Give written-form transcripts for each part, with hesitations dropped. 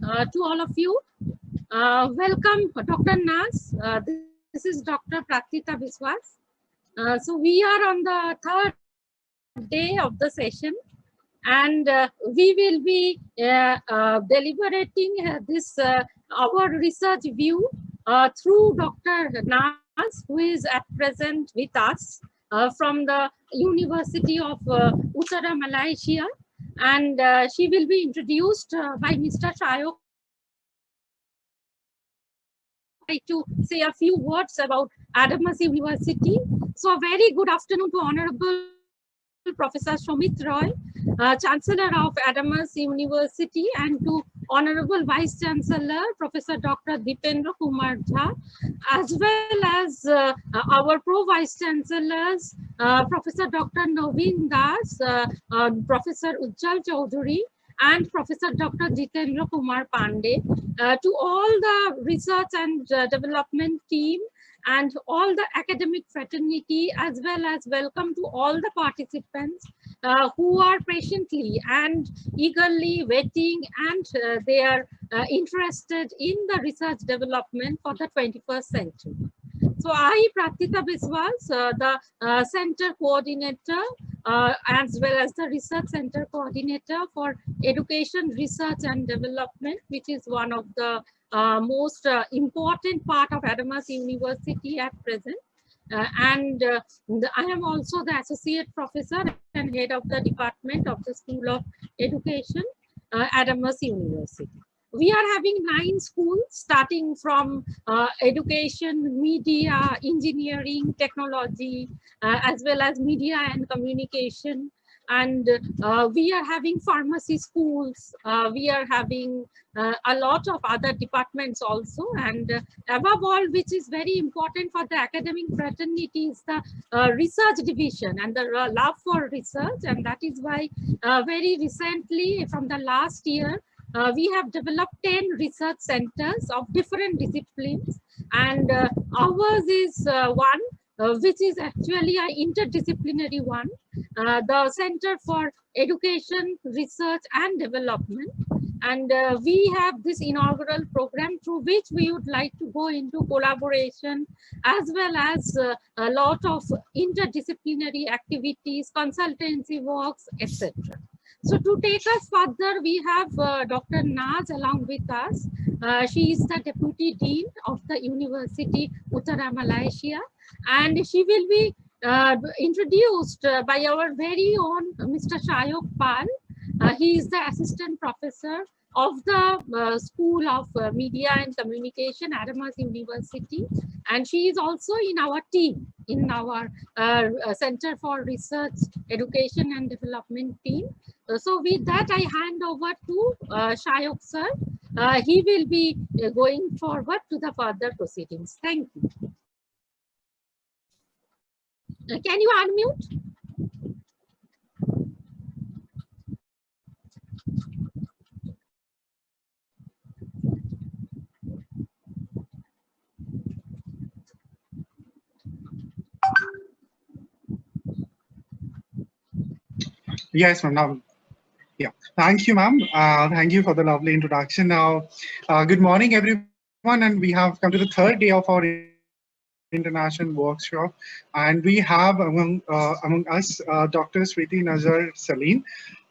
to all of you. Welcome, Dr. Nas. This is Dr. Praktita Biswas. So we are on the third day of the session, and we will be deliberating this our research view through Dr. Nas, who is at present with us from the Universiti of Utara, Malaysia, and she will be introduced by Mr. Shayok to say a few words about Adamas University. So very good afternoon to Honorable Professor Shomit Roy, Chancellor of Adamas University, and to Honorable Vice Chancellor Professor Dr. Dipendra Kumar Jha, as well as our Pro-Vice Chancellors, Professor Dr. Naveen Das, Professor Ujjal Chaudhary, and Professor Dr. Jitendra Kumar Pandey, to all the research and development team and all the academic fraternity, as well as welcome to all the participants who are patiently and eagerly waiting, and they are interested in the research development for the 21st century. So I, Praktita Biswas, the center coordinator, as well as the research center coordinator for education, research and development, which is one of the most important part of Adamas University at present. I am also the associate professor and head of the department of the School of Education, Adamas University. We are having 9 schools starting from education, media, engineering, technology, as well as media and communication. And we are having pharmacy schools. We are having a lot of other departments also. And above all, which is very important for the academic fraternity, is the research division and the love for research. And that is why very recently, from the last year, we have developed 10 research centers of different disciplines, and ours is one which is actually an interdisciplinary one, the Center for Education, Research and Development. And we have this inaugural program through which we would like to go into collaboration, as well as a lot of interdisciplinary activities, consultancy works, etc. So to take us further, we have Dr. Naz along with us. She is the Deputy Dean of the Universiti Utara, Malaysia, and she will be introduced by our very own Mr. Shayok Pal. He is the Assistant Professor of the School of Media and Communication, Adamas University, and she is also in our team, in our Center for Research, Education and Development team. So with that, I hand over to Shayok sir. He will be going forward to the further proceedings. Thank you. Can you unmute? Yes, ma'am. Yeah, thank you, ma'am. Thank you for the lovely introduction. Now, good morning, everyone, and we have come to the third day of our international workshop, and we have among us Dr.Siti Nazuar Sailin,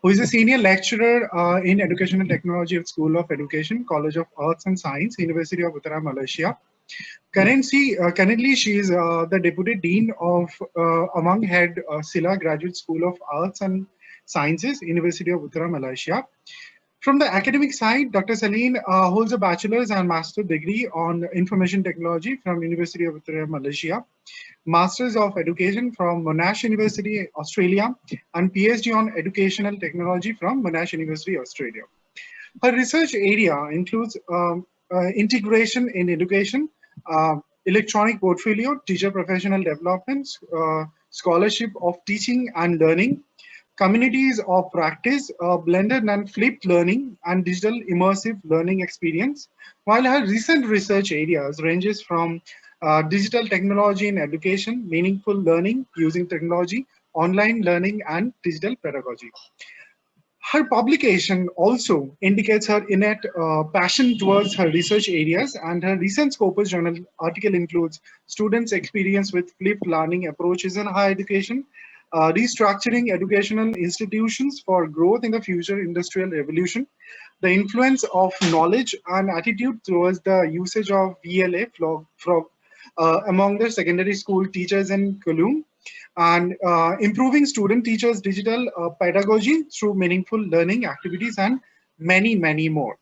who is a senior lecturer in Education and Technology at School of Education, College of Arts and Science, University of Utara, Malaysia. Currently, she is the Deputy Dean of Awang Head Silla Graduate School of Arts and Sciences, University of Utara, Malaysia. From the academic side, Dr. Sailin holds a bachelor's and master's degree on information technology from University of Utara, Malaysia, Masters of Education from Monash University, Australia, and PhD on educational technology from Monash University, Australia. Her research area includes integration in education, electronic portfolio, teacher professional development, scholarship of teaching and learning, communities of practice, blended and flipped learning, and digital immersive learning experience, while her recent research areas ranges from digital technology in education, meaningful learning using technology, online learning, and digital pedagogy. Her publication also indicates her innate passion towards her research areas, and her recent Scopus Journal article includes students' experience with flipped learning approaches in higher education, restructuring educational institutions for growth in the future industrial revolution, the influence of knowledge and attitude towards the usage of VLA among the secondary school teachers in Kulum, and improving student teachers digital pedagogy through meaningful learning activities, and many, many more.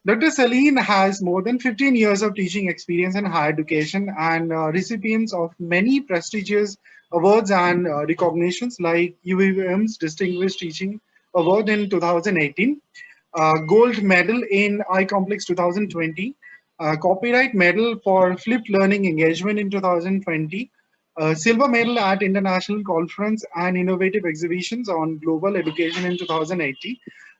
Dr. Sailin has more than 15 years of teaching experience in higher education, and recipients of many prestigious awards and recognitions like UVM's Distinguished Teaching Award in 2018, gold medal in iComplex 2020, copyright medal for flipped learning engagement in 2020, silver medal at international conference and innovative exhibitions on global education in 2018,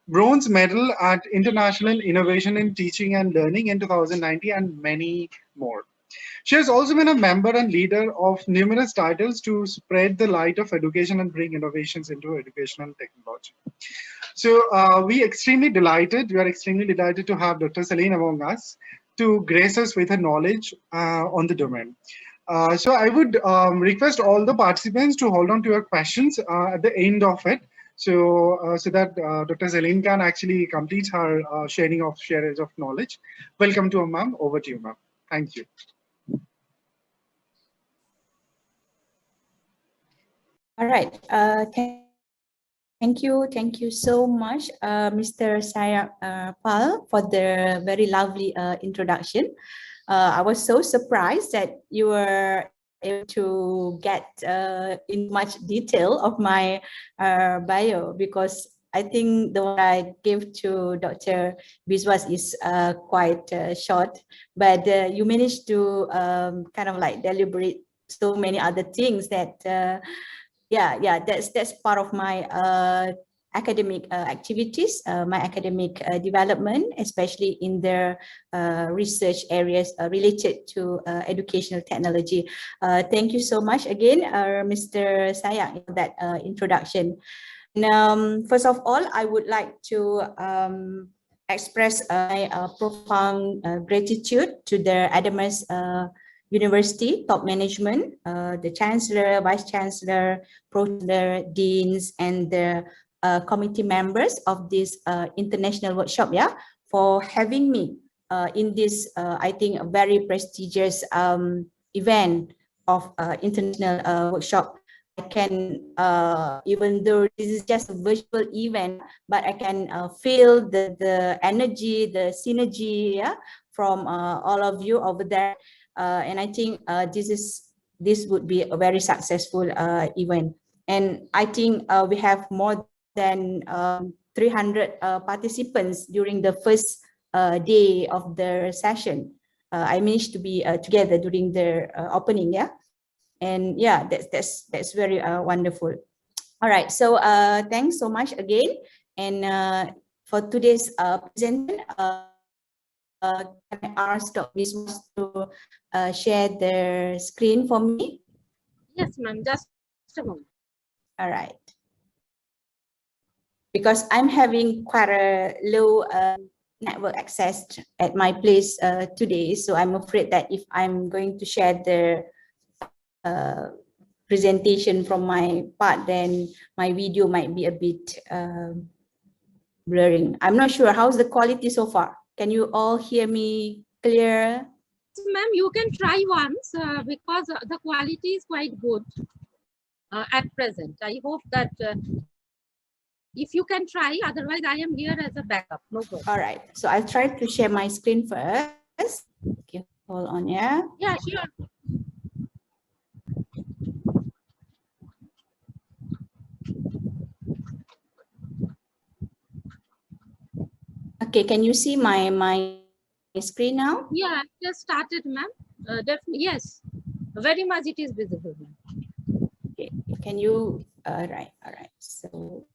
bronze medal at international innovation in teaching and learning in 2019, and many more. She has also been a member and leader of numerous titles to spread the light of education and bring innovations into educational technology. So we are extremely delighted to have Dr. Sailin among us to grace us with her knowledge on the domain. So I would request all the participants to hold on to your questions at the end of it, so that Dr. Sailin can actually complete her sharing of knowledge. Welcome to ma'am. Over to you, ma'am. Thank you. All right. Thank you so much, Mr. Pal, for the very lovely introduction. I was so surprised that you were able to get in much detail of my bio, because I think the one I gave to Dr. Biswas is quite short, but you managed to kind of like deliberate so many other things that that's part of my academic activities, my academic development, especially in the research areas related to educational technology. Thank you so much again, Mr. Sayang, for that introduction. And, first of all, I would like to express my profound gratitude to the Adamas University top management, the Chancellor, Vice Chancellor, Pro-Chancellor, Deans, and the committee members of this international workshop, for having me in this, I think, a very prestigious event of international workshop. I can, even though this is just a virtual event, but I can feel the energy, the synergy, from all of you over there. And I think this would be a very successful event. And I think we have more than 300 participants during the first day of the session. I managed to be together during the opening, and that's very wonderful. All right, so thanks so much again. And for today's presentation, can I ask Dr. Biswas to share their screen for me? Yes, ma'am, just a moment. All right. Because I'm having quite a low network access at my place today, so I'm afraid that if I'm going to share the presentation from my part, then my video might be a bit blurring. I'm not sure. How's the quality so far? Can you all hear me clear? Ma'am, you can try once because the quality is quite good at present. I hope that if you can try, otherwise I am here as a backup. No problem. All right. So I'll try to share my screen first. Okay, hold on, yeah. Yeah, sure. Okay, can you see my screen now? Yeah, I just started, ma'am. Definitely, yes. Very much it is visible, ma'am. Okay, can you, all right. So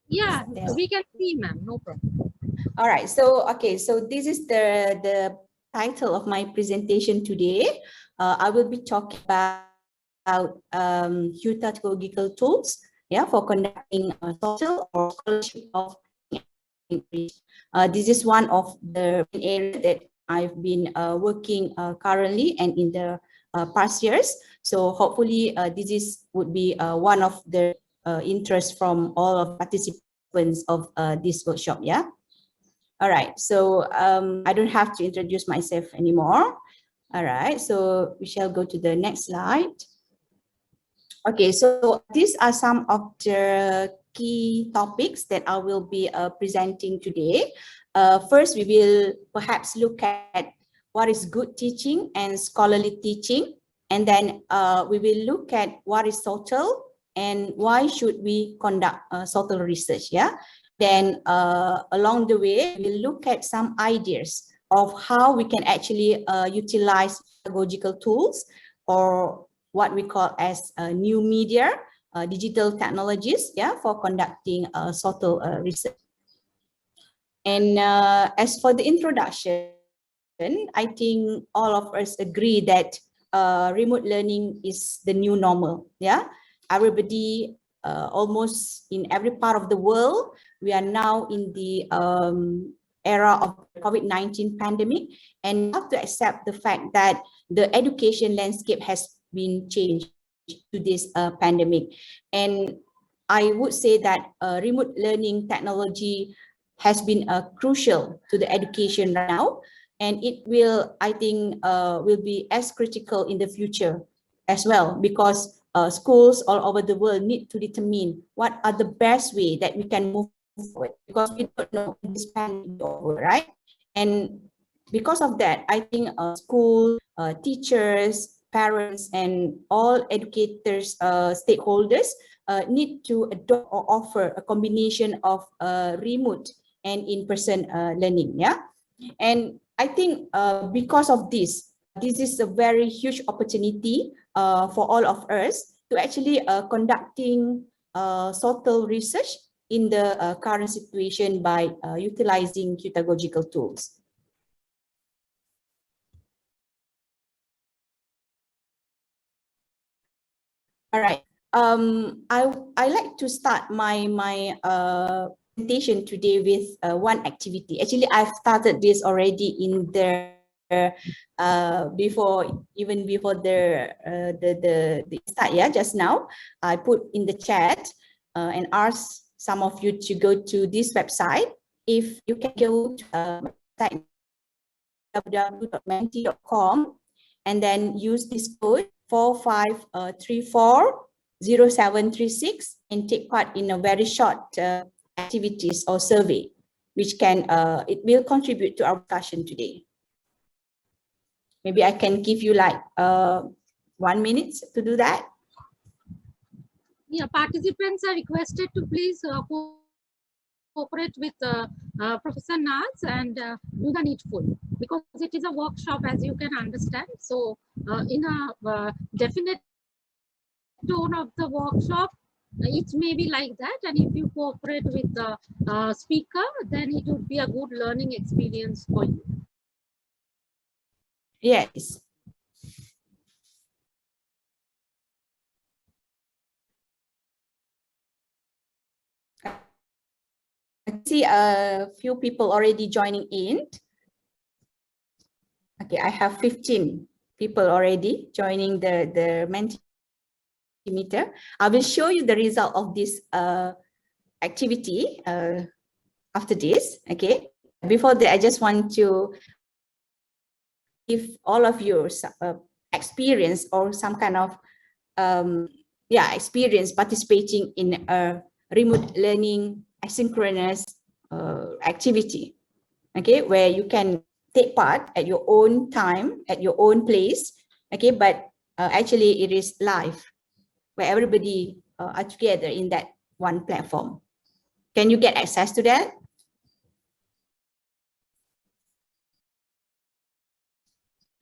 yeah, we can see, ma'am, no problem. All right, so okay, so this is the title of my presentation today. I will be talking about Hyutagogical tools, for conducting social or scholarship of This is one of the areas that I've been working currently and in the past years. So hopefully this would be one of the interests from all of participants of this workshop. Yeah. All right. So I don't have to introduce myself anymore. All right. So we shall go to the next slide. Okay. So these are some of the key topics that I will be presenting today. First, we will perhaps look at what is good teaching and scholarly teaching. And then we will look at what is social and why should we conduct social research. Yeah. Then along the way, we'll look at some ideas of how we can actually utilize pedagogical tools, or what we call as new media, digital technologies, yeah, for conducting social research. And as for the introduction, I think all of us agree that remote learning is the new normal. Yeah, everybody, almost in every part of the world, we are now in the era of COVID-19 pandemic, and have to accept the fact that the education landscape has been changed to this pandemic. And I would say that remote learning technology has been crucial to the education right now, and it will, I think, will be as critical in the future as well, because schools all over the world need to determine what are the best way that we can move forward, because we don't know when this pandemic is over, right? And because of that, I think school, teachers, parents, and all educators, stakeholders need to adopt or offer a combination of remote and in-person learning. Yeah, and I think because of this is a very huge opportunity for all of us to actually conducting social research in the current situation by utilizing Hyutagogical tools. All right. I like to start my presentation today with one activity. Actually, I've started this already in the before the start. Yeah, just now I put in the chat and asked some of you to go to this website. If you can go to website www.menti.com and then use this code 45340736 and take part in a very short activities or survey, which can it will contribute to our discussion today. Maybe I can give you like 1 minute to do that. Yeah, participants are requested to please cooperate with Professor Naz and do the needful, because it is a workshop, as you can understand. So in a definite tone of the workshop, it may be like that, and if you cooperate with the speaker, then it would be a good learning experience for you. Yes. I see a few people already joining in. Okay, I have 15 people already joining the Mentimeter. I will show you the result of this activity after this. Okay, before that, I just want to give all of you experience or some kind of experience participating in a remote learning asynchronous activity, okay, where you can take part at your own time, at your own place, okay, but actually it is live, where everybody are together in that one platform. Can you get access to that?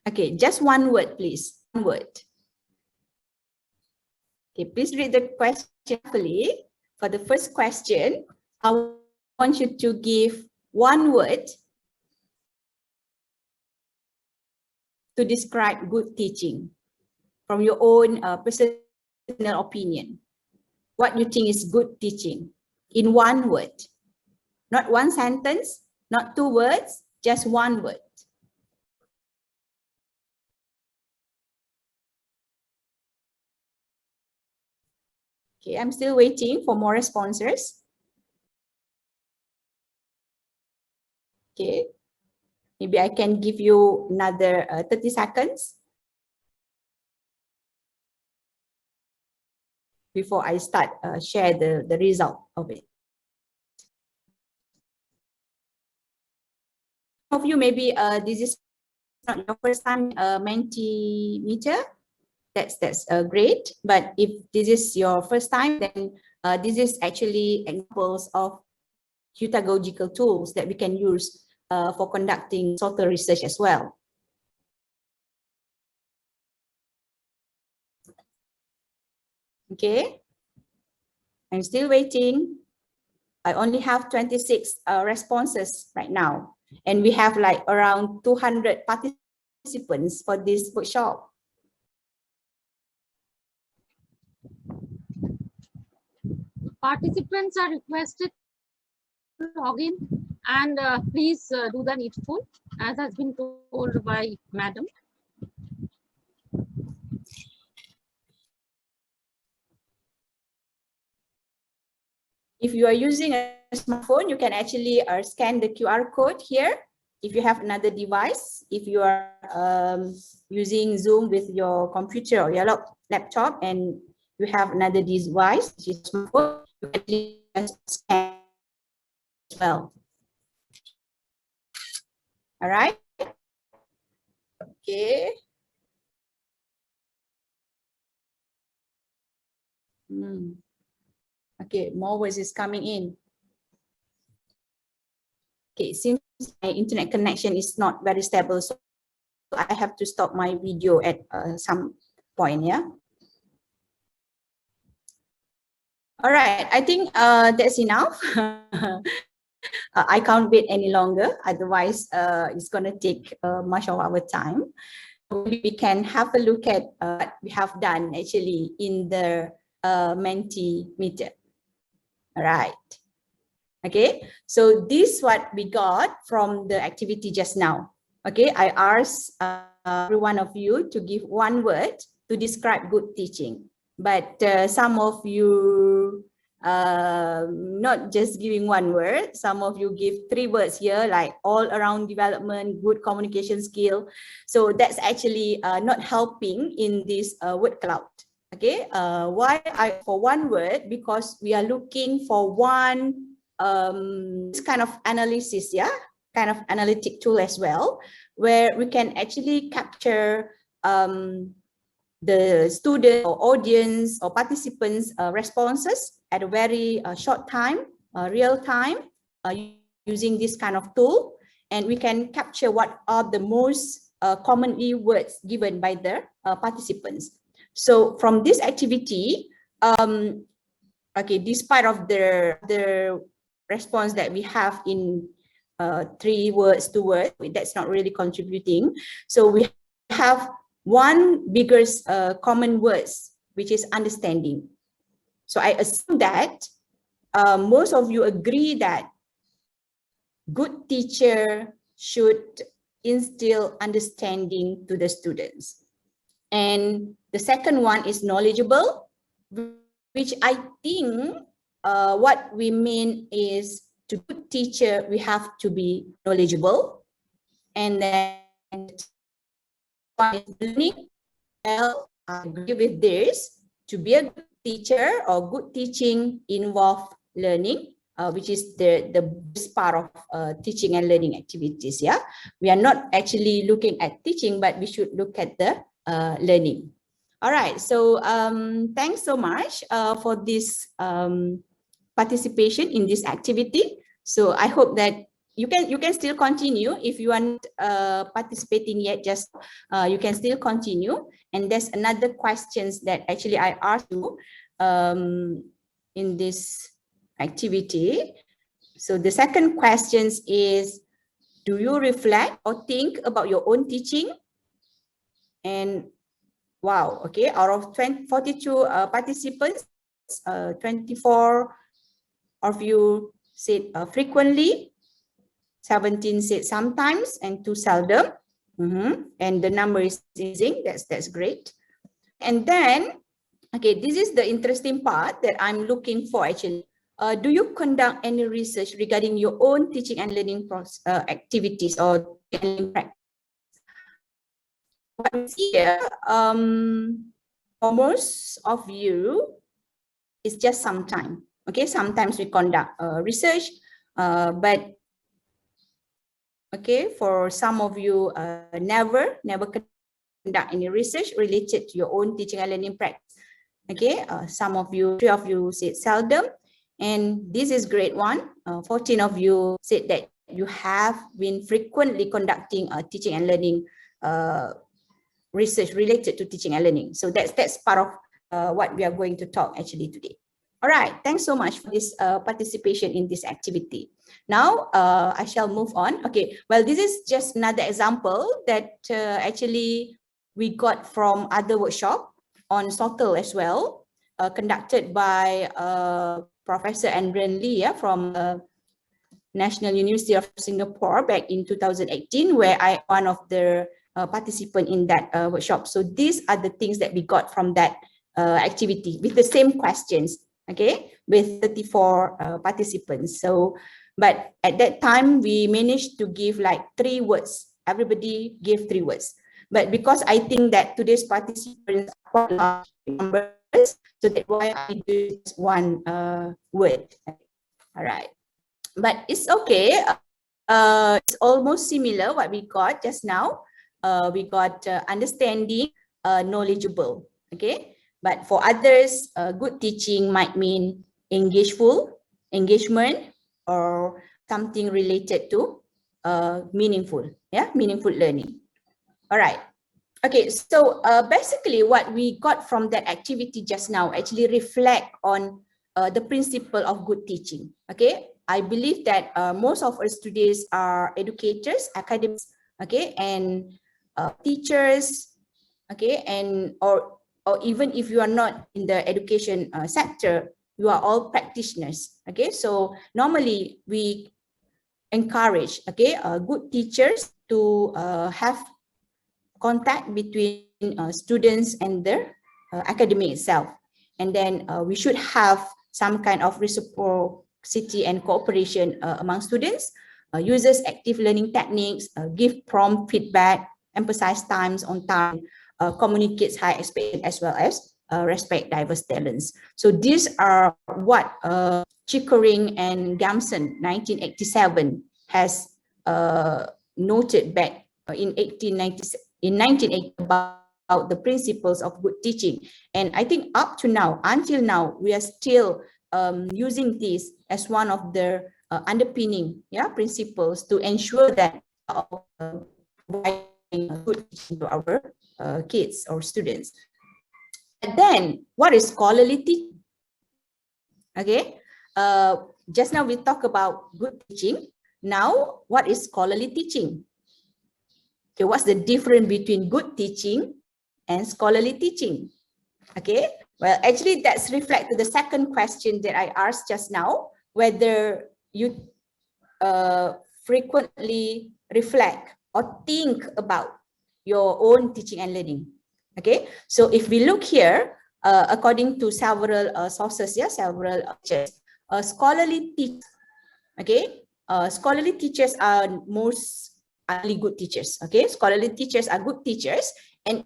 Okay, just one word, please. One word. Okay, please read the question carefully. For the first question, I want you to give one word to describe good teaching from your own personal opinion. What you think is good teaching in one word? Not one sentence, not 2 words, just 1 word. Okay, I'm still waiting for more responses. Okay, maybe I can give you another 30 seconds before I start share the result of it. Some of you maybe this is not your first time Mentimeter. That's great. But if this is your first time, then this is actually examples of Hyutagogical tools that we can use for conducting social research as well. Okay, I'm still waiting. I only have 26 responses right now, and we have like around 200 participants for this workshop. Participants are requested to log in and please do the needful as has been told by Madam. If you are using a smartphone, you can actually scan the QR code here. If you have another device, if you are using Zoom with your computer or your laptop and you have another device, which is smartphone, you can scan as well. All right. Okay. Okay, more words is coming in. Okay, it seems my internet connection is not very stable, so I have to stop my video at some point, yeah? All right, I think that's enough. I can't wait any longer, otherwise it's gonna take much of our time. We can have a look at what we have done actually in the Mentimeter. All right. Okay, so this is what we got from the activity just now. Okay, I asked every one of you to give 1 word to describe good teaching, but some of you not just giving 1 word, some of you give 3 words here, like all around development, good communication skill. So that's actually not helping in this word cloud. Okay, why for 1 word? Because we are looking for this kind of analysis, yeah, kind of analytic tool as well, where we can actually capture the student or audience or participants responses at a very short time, real time, using this kind of tool, and we can capture what are the most commonly words given by the participants. So from this activity, okay, despite of the response that we have in 3 words, 2 words, that's not really contributing. So we have 1 biggest common words, which is understanding. So I assume that most of you agree that good teacher should instill understanding to the students. And the second one is knowledgeable, which I think what we mean is to be a good teacher, we have to be knowledgeable. And then learning, well, I agree with this. To be a good teacher or good teaching involve learning, which is the best part of teaching and learning activities. Yeah, we are not actually looking at teaching, but we should look at the learning. All right, so thanks so much for this participation in this activity. So I hope that you can still continue if you are not participating yet. Just you can still continue. And there's another questions that actually I asked you in this activity. So the second questions is, do you reflect or think about your own teaching? And wow, okay, out of 42 participants, 24 of you said frequently, 17 said sometimes, and 2 seldom. And the number is increasing. That's great. And then, okay, this is the interesting part that I'm looking for actually. Do you conduct any research regarding your own teaching and learning activities or practice? What we see here, for most of you, it's just sometime. Okay, sometimes we conduct research, but okay, for some of you, never conduct any research related to your own teaching and learning practice. Okay, some of you, 3 of you said seldom, and this is great one. 14 of you said that you have been frequently conducting teaching and learning research related to teaching and learning. So that's part of what we are going to talk actually today. All right, thanks so much for this participation in this activity. Now, I shall move on. Okay, well, this is just another example that actually we got from other workshop on SoftShadow as well, conducted by Professor Andren Lee from National University of Singapore back in 2018, where I one of the participants in that workshop. So these are the things that we got from that activity with the same questions, okay, with 34 participants. So, but at that time, we managed to give like 3 words. Everybody gave 3 words. But because I think that today's participants are quite large numbers, so that's why I do one word. All right. But it's okay. It's almost similar what we got just now. We got understanding, knowledgeable. Okay. But for others, good teaching might mean engagement, or something related to meaningful. Yeah, meaningful learning. All right. Okay, so basically what we got from that activity just now actually reflect on the principle of good teaching. Okay, I believe that most of us today are educators, academics, okay, and teachers, okay, and or even if you are not in the education sector, you are all practitioners. Okay, so normally we encourage, okay, good teachers to have contact between students and their academic itself. And then we should have some kind of reciprocity and cooperation among students, uses active learning techniques, give prompt feedback, emphasize times on time, communicates high expectations, as well as respect diverse talents. So these are what Chickering and Gamson 1987 has noted back in 1980 about the principles of good teaching. And I think up to now, until now, we are still using this as one of the underpinning principles to ensure that providing good teaching to our kids or students. And then, what is scholarly teaching? Okay, just now we talked about good teaching. Now, what is scholarly teaching? Okay, what's the difference between good teaching and scholarly teaching? Okay, well, actually that's reflect to the second question that I asked just now, whether you frequently reflect or think about your own teaching and learning. Okay, so if we look here, according to several sources, several scholarly teachers, okay, scholarly teachers are only good teachers. Okay, scholarly teachers are good teachers, and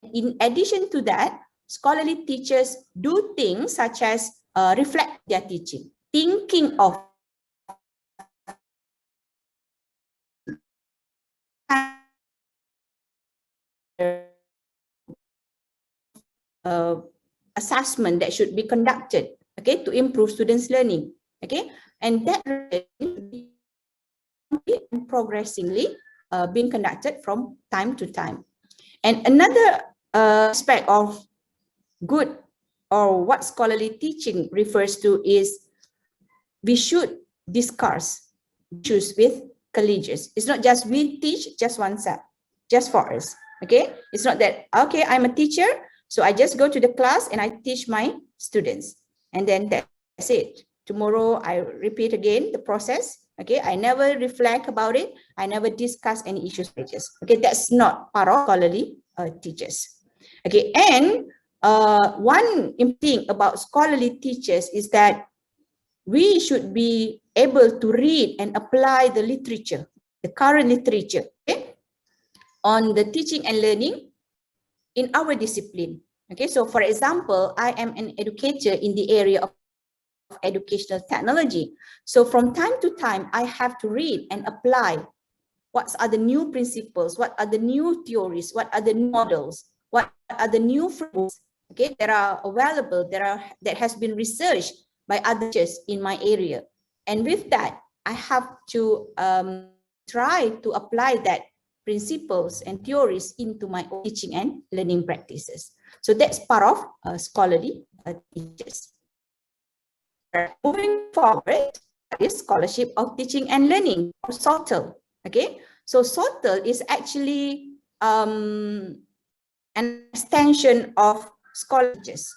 in addition to that, scholarly teachers do things such as reflect their teaching, thinking of assessment that should be conducted, okay, to improve students' learning. Okay, and that progressively being conducted from time to time. And another aspect of good or what scholarly teaching refers to is we should discuss issues with colleagues. It's not just we teach just one set, just for us. Okay, it's not that, okay, I'm a teacher, so I just go to the class and I teach my students, and then that's it. tomorrow I repeat again the process. Okay, I never reflect about it. I never discuss any issues with teachers. Okay, that's not part of scholarly teachers. Okay, and one thing about scholarly teachers is that we should be able to read and apply the literature, the current literature, okay, on the teaching and learning in our discipline. Okay, so for example, I am an educator in the area of educational technology. So from time to time, I have to read and apply what are the new principles, what are the new theories, what are the new models, what are the new frameworks, okay, that are available, that has been researched by others in my area. And with that, I have to try to apply that principles and theories into my own teaching and learning practices. So that's part of scholarly teachers. Moving forward is scholarship of teaching and learning, or SOTL. Okay, so SOTL is actually an extension of scholars.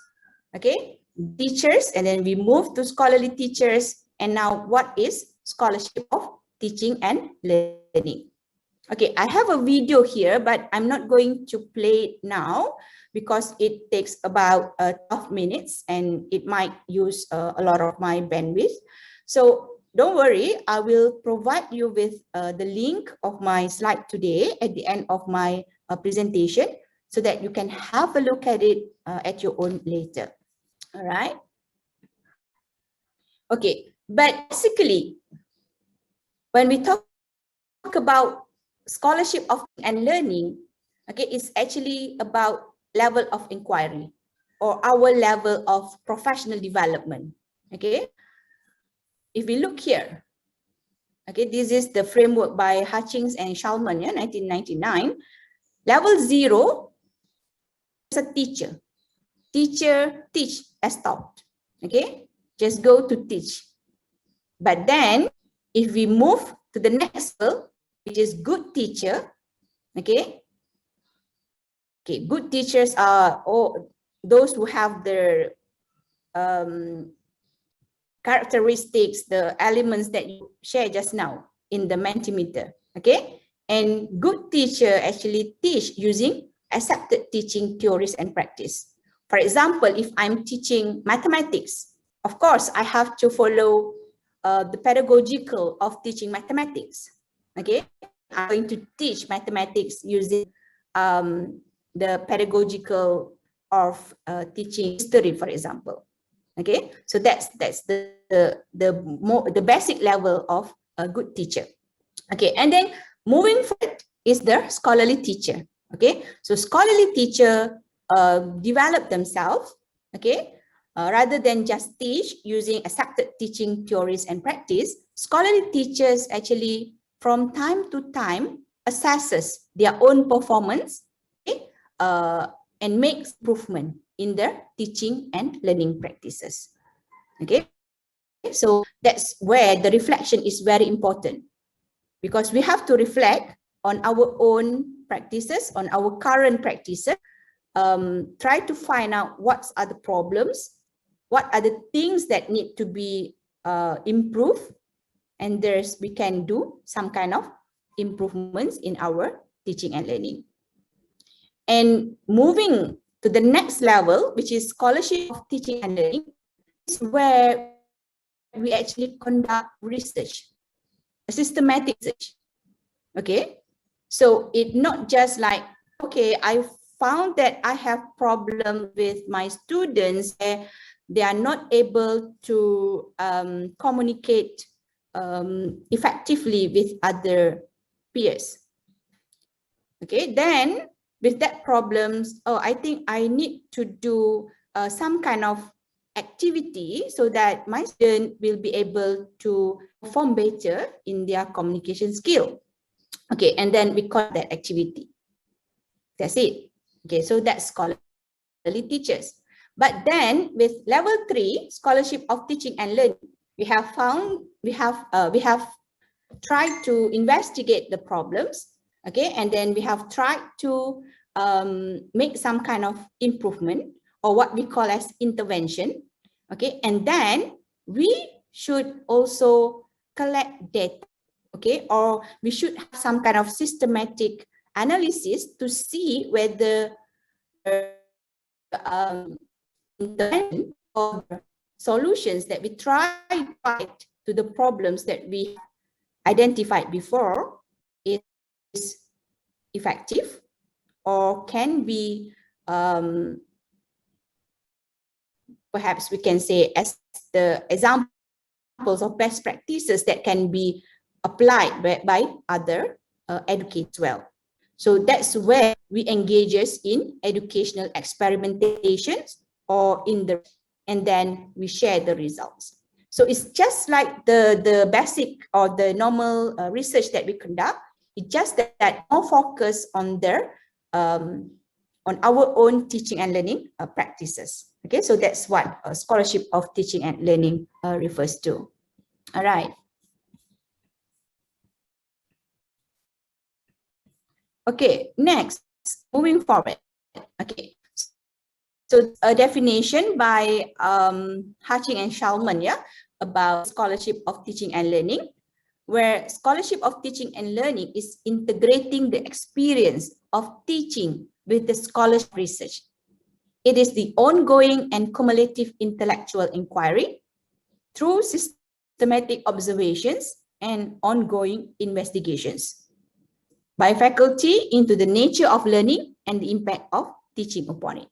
Okay, teachers, and then we move to scholarly teachers. And now, what is scholarship of teaching and learning? Okay, I have a video here, but I'm not going to play it now because it takes about 12 minutes and it might use a lot of my bandwidth. So don't worry, I will provide you with the link of my slide today at the end of my presentation so that you can have a look at it at your own later. All right. Okay, but basically, when we talk about scholarship of and learning, okay, it's actually about level of inquiry or our level of professional development. Okay, if we look here, okay, this is the framework by Hutchings and Shulman, yeah, 1999. Level 0 is a teacher. Teacher teach as taught. Okay, just go to teach. But then if we move to the next level, which is good teacher, okay, good teachers are those who have their characteristics, the elements that you shared just now in the Mentimeter, okay? And good teacher actually teach using accepted teaching theories and practice. For example, if I'm teaching mathematics, of course, I have to follow the pedagogical of teaching mathematics, okay? I'm going to teach mathematics using the pedagogical of teaching history, for example. Okay, so that's the basic level of a good teacher. Okay, and then moving forward is the scholarly teacher. Okay, so scholarly teacher develop themselves. Okay, rather than just teach using accepted teaching theories and practice, scholarly teachers actually from time to time assesses their own performance, okay, and makes improvement in their teaching and learning practices. Okay, so that's where the reflection is very important, because we have to reflect on our own practices, on our current practices, try to find out what are the problems, what are the things that need to be improved, and we can do some kind of improvements in our teaching and learning. And moving to the next level, which is scholarship of teaching and learning, is where we actually conduct research, systematic research. Okay, so it's not just like, okay, I found that I have problem with my students, they are not able to communicate effectively with other peers. Okay, then with that problems, I think I need to do some kind of activity so that my student will be able to perform better in their communication skill. Okay, and then we call that activity. That's it. Okay, so that's scholarly teachers. But then with level 3, scholarship of teaching and learning, we have tried to investigate the problems. Okay, and then we have tried to make some kind of improvement, or what we call as intervention. Okay, and then we should also collect data, okay, or we should have some kind of systematic analysis to see whether intervention or solutions that we try to the problems that we identified before is effective or can be perhaps we can say as the examples of best practices that can be applied by other educators well. So that's where we engage in educational experimentations or and then we share the results. So it's just like the basic or the normal research that we conduct. It's just that more focus on on our own teaching and learning practices. Okay, so that's what scholarship of teaching and learning refers to. All right. Okay, next, moving forward. Okay, so a definition by Hatching and Shalman, yeah, about scholarship of teaching and learning, where scholarship of teaching and learning is integrating the experience of teaching with the scholarship research. It is the ongoing and cumulative intellectual inquiry through systematic observations and ongoing investigations by faculty into the nature of learning and the impact of teaching upon it.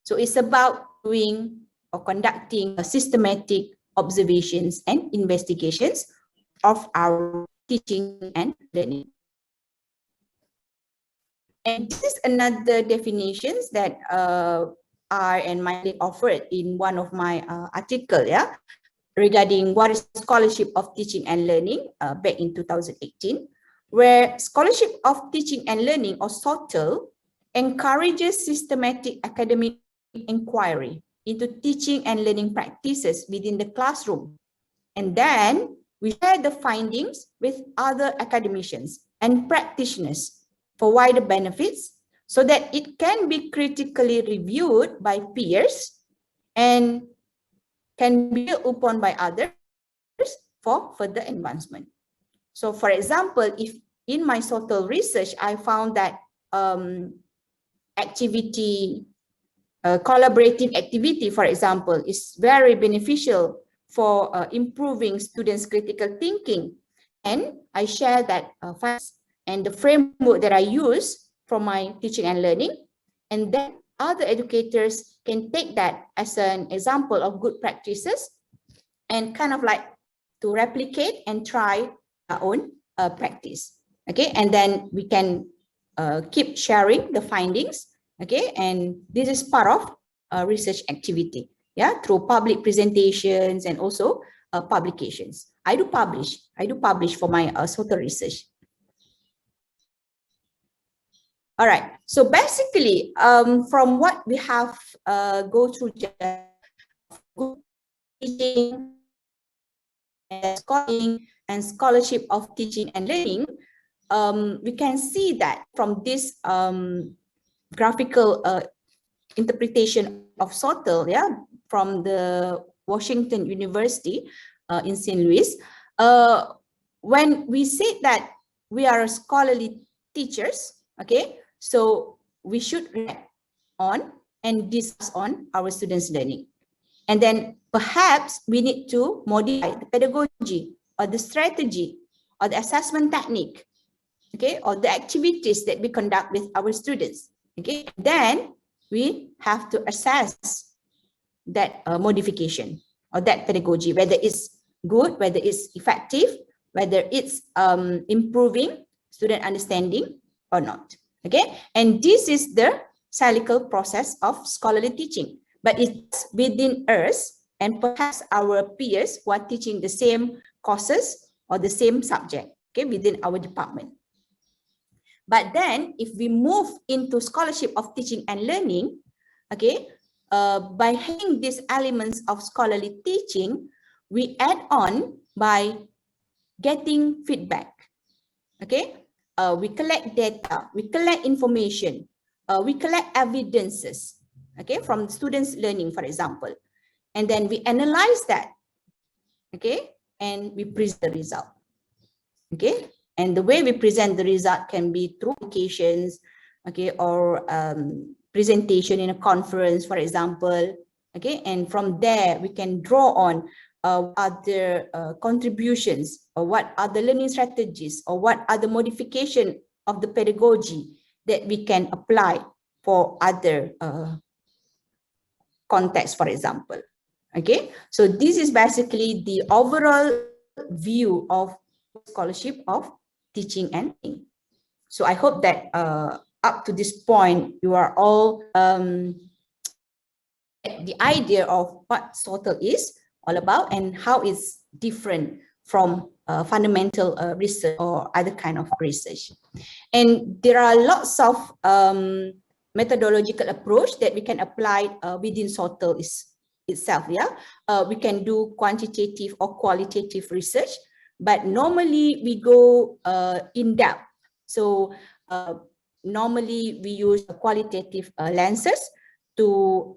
So it's about doing or conducting systematic observations and investigations of our teaching and learning. And this is another definitions that I and my colleague offered in one of my articles, yeah, regarding what is scholarship of teaching and learning back in 2018. Where scholarship of teaching and learning, or SOTL, encourages systematic academic inquiry into teaching and learning practices within the classroom. And then we share the findings with other academicians and practitioners for wider benefits so that it can be critically reviewed by peers and can be built upon by others for further advancement. So for example, if in my SOTL research, I found that collaborative activity, for example, is very beneficial for improving students' critical thinking. And I share that and the framework that I use for my teaching and learning. And then other educators can take that as an example of good practices and kind of like to replicate and try our own practice. Okay, and then we can keep sharing the findings. Okay, and this is part of research activity, yeah, through public presentations and also publications. I do publish for my SOTL research. All right, so basically from what we have go through teaching and scholarship of teaching and learning, we can see that from this graphical interpretation of SOTL, yeah, from the Washington University in St. Louis, when we say that we are scholarly teachers, okay, so we should reflect on and discuss on our students' learning. And then perhaps we need to modify the pedagogy or the strategy or the assessment technique, okay, or the activities that we conduct with our students, okay. Then we have to assess that modification or that pedagogy, whether it's good, whether it's effective, whether it's improving student understanding or not, okay. And this is the cyclical process of scholarly teaching, but it's within us and perhaps our peers who are teaching the same courses or the same subject, okay, within our department. But then if we move into scholarship of teaching and learning, okay, by having these elements of scholarly teaching, we add on by getting feedback, okay. We collect data, we collect information, we collect evidences, okay, from students' learning, for example, and then we analyze that, okay, and we present the result, okay. And the way we present the result can be through applications, okay, or presentation in a conference, for example, okay. And from there, we can draw on other contributions, or what are the learning strategies, or what are the modification of the pedagogy that we can apply for other contexts, for example, okay. So this is basically the overall view of scholarship of teaching and learning. So I hope that up to this point, you are all the idea of what SoftShadow is all about and how it's different from fundamental research or other kind of research. And there are lots of methodological approach that we can apply within SoftShadow itself. Yeah, we can do quantitative or qualitative research, but normally we go in depth. So normally we use qualitative lenses to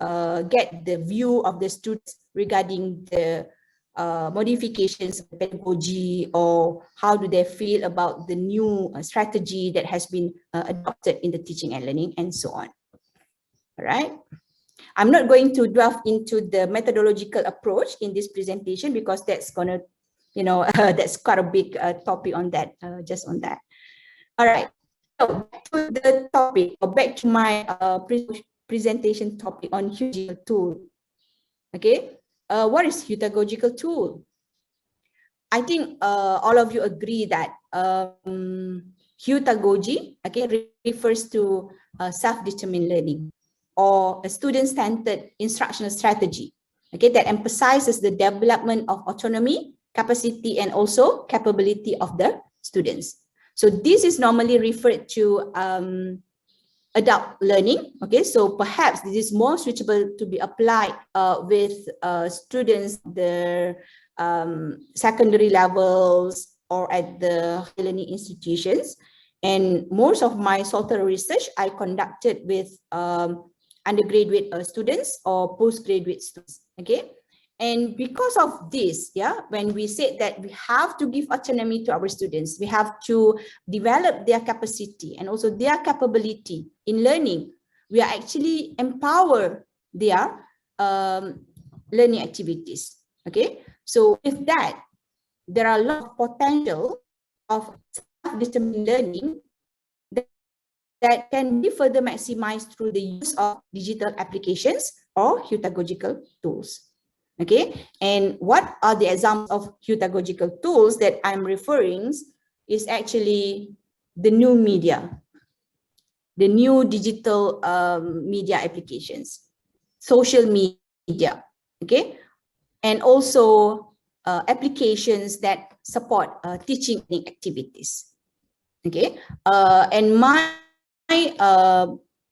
get the view of the students regarding the modifications of pedagogy, or how do they feel about the new strategy that has been adopted in the teaching and learning, and so on. All right. I'm not going to delve into the methodological approach in this presentation because that's gonna, you know, that's quite a big topic on that, just on that. All right. So back to the topic, or back to my presentation topic on Hyutagogical tool. Okay. What is Hyutagogical tool? I think all of you agree that Hyutagogy, okay, refers to self-determined learning, or a student-centered instructional strategy, okay, that emphasizes the development of autonomy, capacity, and also capability of the students. So this is normally referred to adult learning, okay, so perhaps this is more suitable to be applied with students, the secondary levels, or at the learning institutions. And most of my SoftShadow research I conducted with undergraduate students or postgraduate students, okay. And because of this, yeah, when we said that we have to give autonomy to our students, we have to develop their capacity and also their capability in learning, we are actually empower their learning activities, okay. So with that, there are a lot of potential of self-determined learning that can be further maximized through the use of digital applications or Hyutagogical tools. Okay, and what are the examples of Hyutagogical tools that I'm referring is actually the new media, the new digital media applications, social media, okay, and also applications that support teaching activities, okay, and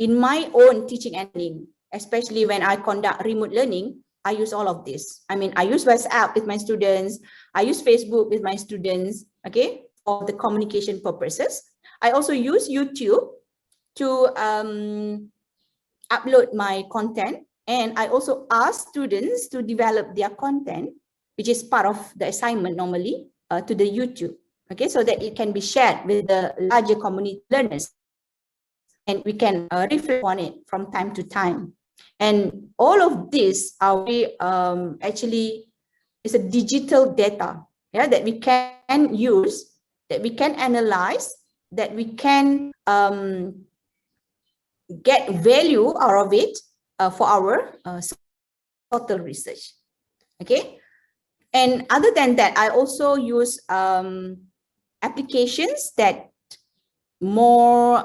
in my own teaching and learning, especially when I conduct remote learning, I use all of this. I mean, I use WhatsApp with my students. I use Facebook with my students, okay, for the communication purposes. I also use YouTube to upload my content. And I also ask students to develop their content, which is part of the assignment normally, to the YouTube, okay, so that it can be shared with the larger community learners. And we can reflect on it from time to time. And all of this are actually is a digital data, yeah, that we can use, that we can analyze, that we can get value out of it for our total research. Okay, and other than that, I also use applications that more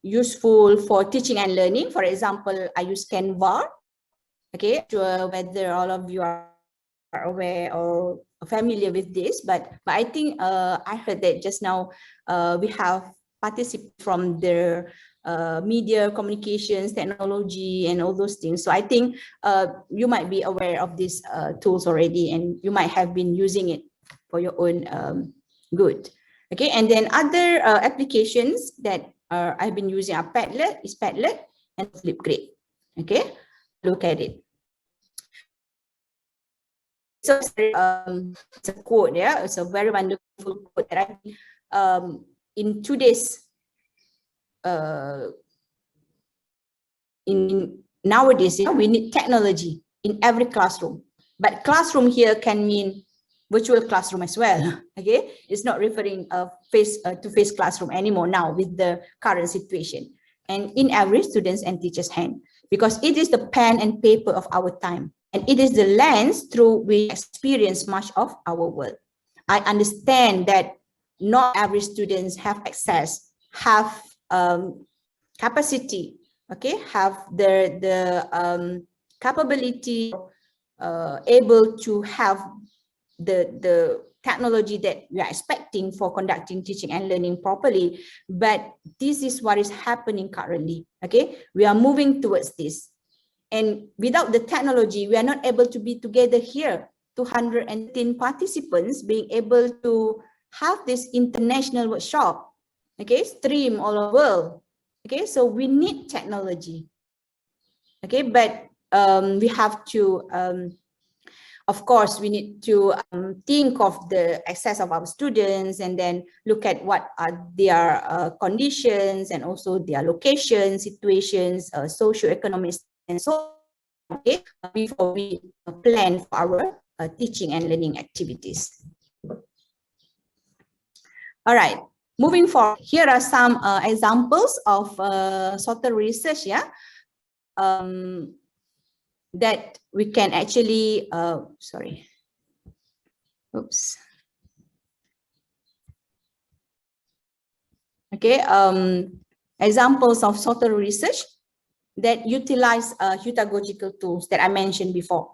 useful for teaching and learning. For example, I use Canva. Okay, sure whether all of you are aware or familiar with this, but I think I heard that just now we have participants from the media, communications, technology, and all those things. So I think you might be aware of these tools already, and you might have been using it for your own good. Okay, and then other applications that I've been using are Padlet and Flipgrid. Okay, look at it. So it's a quote, yeah, it's a very wonderful quote that in today's in nowadays, yeah, we need technology in every classroom, but classroom here can mean virtual classroom as well. Okay, it's not referring face-to-face classroom anymore now with the current situation, and in every students and teachers' hand, because it is the pen and paper of our time, and it is the lens through which we experience much of our world. I understand that not every students have access, have capacity, okay, have the capability, able to have the technology that we are expecting for conducting teaching and learning properly, but this is what is happening currently. Okay, we are moving towards this, and without the technology, we are not able to be together here, 210 participants being able to have this international workshop, okay, stream all over the world. Okay, so we need technology. Okay, but we have to of course, we need to think of the access of our students, and then look at what are their conditions, and also their location, situations, socioeconomic, and so on, okay, before we plan for our teaching and learning activities. All right, moving forward, here are some examples of sort of research, yeah, that we can actually, okay, examples of sort of research that utilize Hyutagogical tools that I mentioned before.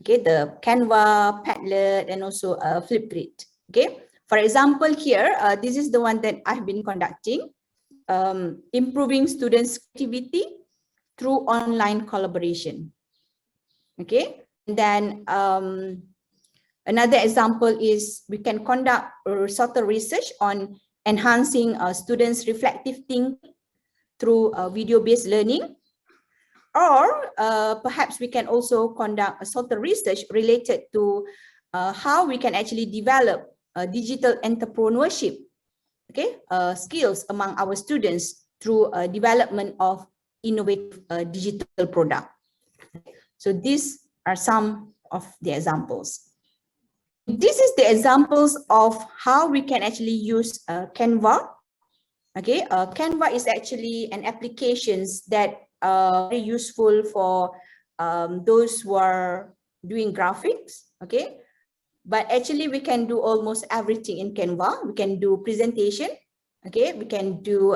Okay, the Canva, Padlet, and also Flipgrid. Okay, for example, here, this is the one that I've been conducting, improving students' activity through online collaboration. Okay, and then another example is we can conduct sort of research on enhancing students' reflective thinking through video-based learning, or perhaps we can also conduct a sort of research related to how we can actually develop digital entrepreneurship, okay, skills among our students through development of innovative digital product. So these are some of the examples. This is the examples of how we can actually use Canva. Okay, Canva is actually an application that very useful for those who are doing graphics. Okay, but actually we can do almost everything in Canva. We can do presentation. Okay, we can do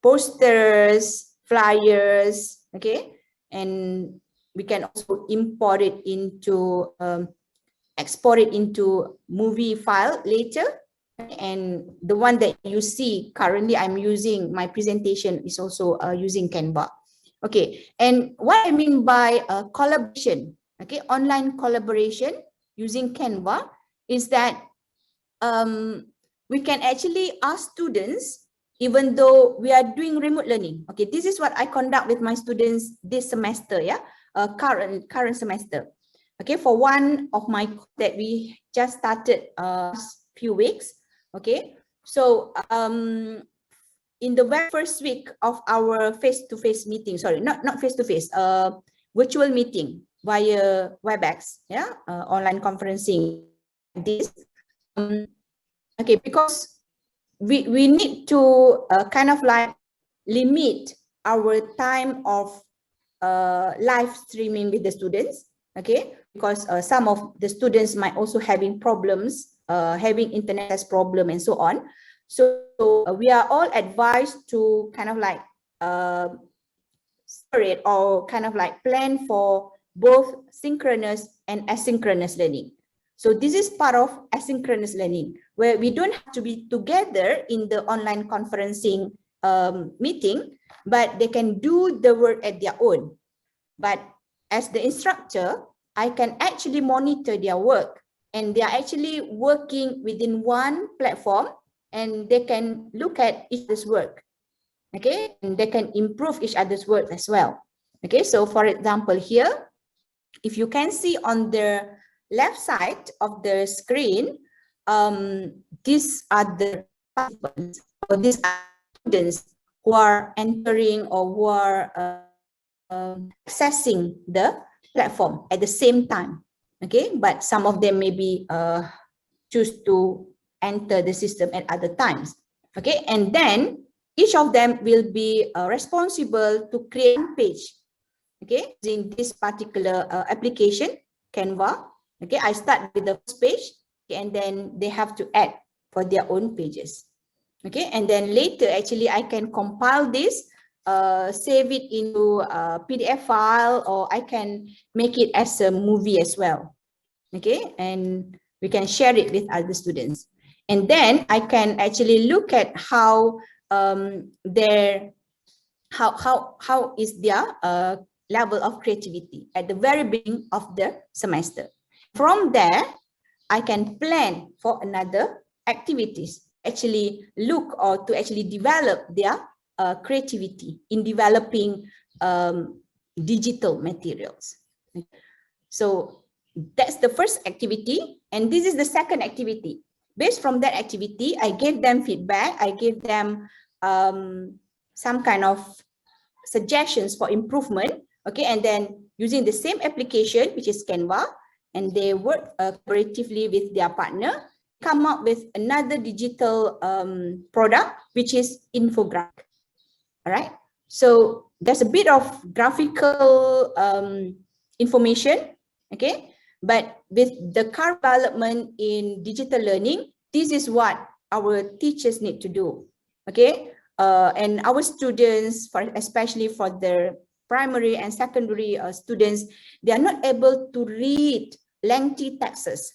posters, flyers. Okay, and we can also import it into, export it into movie file later. And the one that you see currently, I'm using, my presentation is also using Canva. Okay, and what I mean by collaboration, okay, online collaboration using Canva is that we can actually ask students, even though we are doing remote learning. Okay, this is what I conduct with my students this semester, yeah, current semester. Okay, for one of my that we just started few weeks. Okay, so in the very first week of our face-to-face meeting, sorry, not face-to-face, virtual meeting via WebEx, yeah, online conferencing. This, okay, because we need to kind of like limit our time of live streaming with the students. Okay, because some of the students might also having problems, having internet access problem and so on. So we are all advised to kind of like separate or kind of like plan for both synchronous and asynchronous learning. So this is part of asynchronous learning, where we don't have to be together in the online conferencing meeting, but they can do the work at their own. But as the instructor, I can actually monitor their work, and they are actually working within one platform, and they can look at each other's work. Okay, and they can improve each other's work as well. Okay, so for example here, if you can see on their left side of the screen, these are the participants, or these are students who are entering or who are accessing the platform at the same time. Okay, but some of them maybe choose to enter the system at other times. Okay, and then each of them will be responsible to create a page. Okay, in this particular application, Canva. Okay, I start with the first page, okay, and then they have to add for their own pages. Okay, and then later actually I can compile this, save it into a PDF file, or I can make it as a movie as well. Okay, and we can share it with other students. And then I can actually look at how how is their level of creativity at the very beginning of the semester. From there, I can plan for another activities, actually look or to actually develop their creativity in developing digital materials. So that's the first activity, and this is the second activity. Based from that activity, I gave them feedback, I gave them some kind of suggestions for improvement. Okay, and then using the same application, which is Canva, and they work collaboratively with their partner, come up with another digital product, which is Infographic. All right, so there's a bit of graphical information, okay, but with the current development in digital learning, this is what our teachers need to do. Okay, and our students, especially for the primary and secondary students, they are not able to read lengthy texts.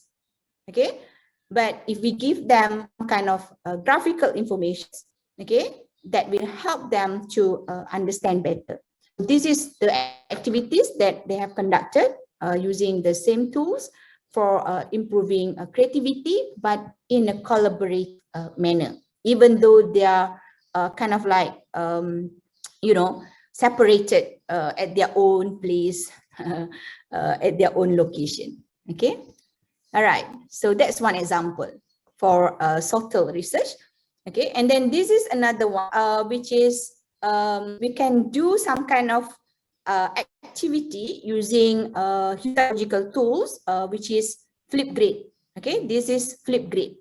Okay, but if we give them kind of graphical information, okay, that will help them to understand better. This is the activities that they have conducted using the same tools for improving creativity, but in a collaborative manner, even though they are kind of like, you know, separated at their own place, at their own location. Okay, all right, so that's one example for subtle research. Okay, and then this is another one, which is we can do some kind of activity using Hyutagogical tools, which is Flipgrid. Okay, this is Flipgrid.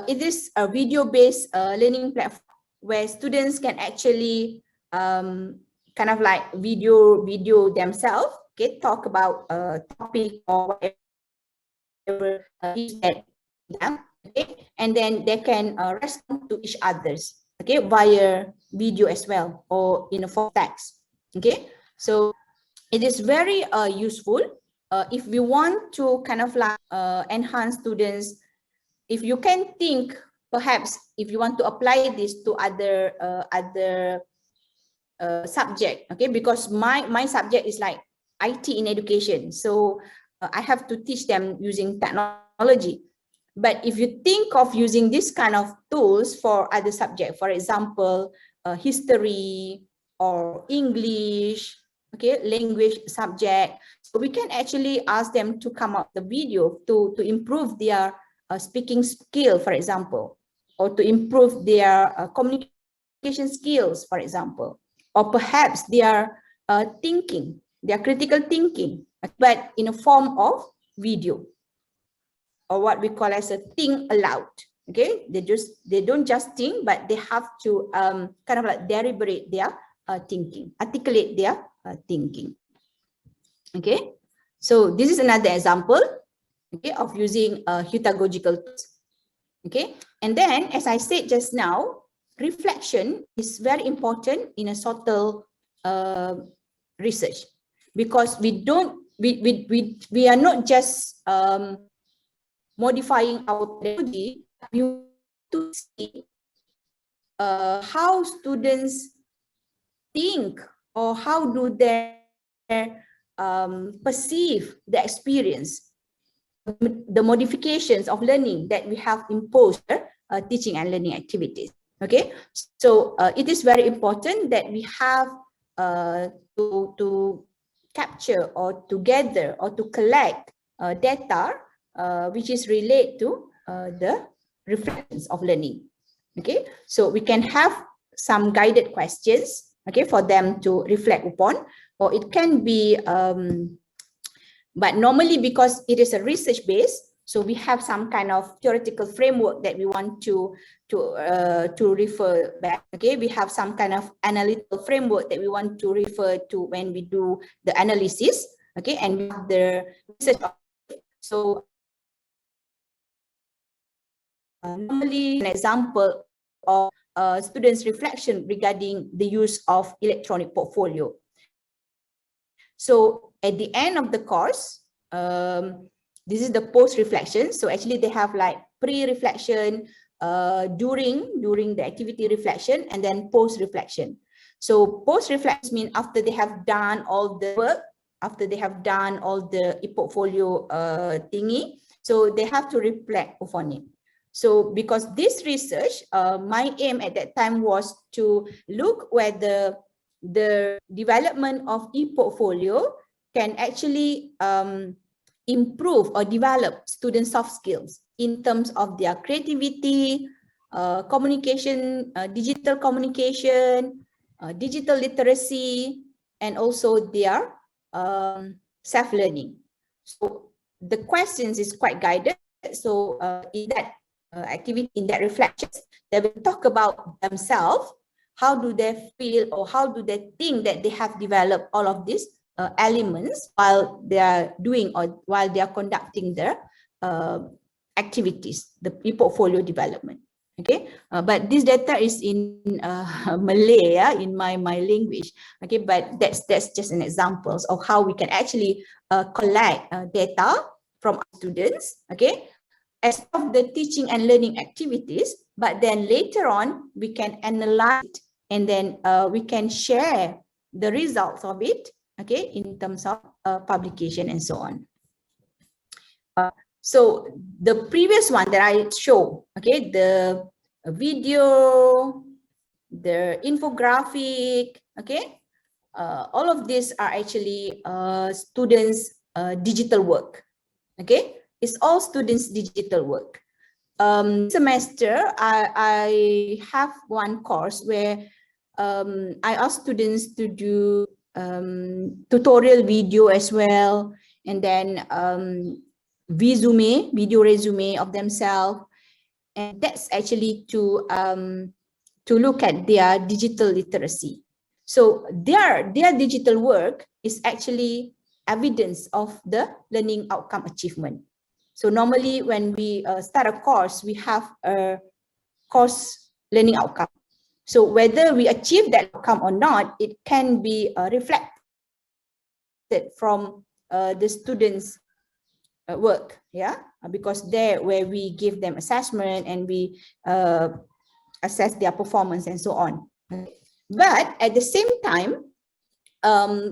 It is a video-based learning platform where students can actually kind of like video themselves, okay, talk about a topic or whatever is that them, okay, and then they can respond to each others, okay, via video as well, or in a form text. Okay, so it is very useful if we want to kind of like enhance students. If you can think, perhaps if you want to apply this to other subject, okay, because my subject is like IT in education, so I have to teach them using technology. But if you think of using this kind of tools for other subject, for example, history or English, okay, language subject, so we can actually ask them to come up the video to improve their speaking skill, for example, or to improve their communication skills, for example, or perhaps their thinking, their critical thinking, but in a form of video, or what we call as a think aloud. Okay, they don't just think, but they have to kind of like deliberate their thinking, articulate their thinking. Okay, so this is another example, okay, of using Hyutagogical tools. Okay, and then as I said just now, reflection is very important in a subtle research, because we are not just modifying our pedagogy, we want to see how students think, or how do they perceive the experience, the modifications of learning that we have imposed teaching and learning activities. Okay, so it is very important that we have to capture or to gather or to collect data which is related to the reflections of learning. Okay, so we can have some guided questions, okay, for them to reflect upon, or it can be, but normally because it is a research base, so we have some kind of theoretical framework that we want to refer back. Okay, we have some kind of analytical framework that we want to refer to when we do the analysis. Okay, and we have the research. So normally an example of students' reflection regarding the use of electronic portfolio. So at the end of the course, this is the post-reflection. So actually they have like pre-reflection, during the activity reflection, and then post-reflection. So post-reflection means after they have done all the work, after they have done all the e-portfolio thingy, so they have to reflect upon it. So because this research, my aim at that time was to look whether the development of e-portfolio can actually improve or develop student soft skills in terms of their creativity, communication, digital communication, digital literacy, and also their self-learning. So the questions is quite guided. So in that activity, in that reflections, they will talk about themselves. How do they feel, or how do they think that they have developed all of these elements while they are doing, or while they are conducting their activities, the e-portfolio development. Okay, but this data is in Malay, yeah, in my language. Okay, but that's just an example of how we can actually collect data from students. Okay, as of the teaching and learning activities, but then later on we can analyze it, and then we can share the results of it, okay, in terms of publication and so on. So the previous one that I show, okay, the video, the infographic, okay, all of these are actually students' digital work, okay, it's all students' digital work. Semester, I have one course where I ask students to do tutorial video as well, and then video resume of themselves, and that's actually to look at their digital literacy. So their digital work is actually evidence of the learning outcome achievement. So normally when we start a course, we have a course learning outcome. So whether we achieve that outcome or not, it can be reflected from the students' work, yeah, because there where we give them assessment and we assess their performance and so on. But at the same time,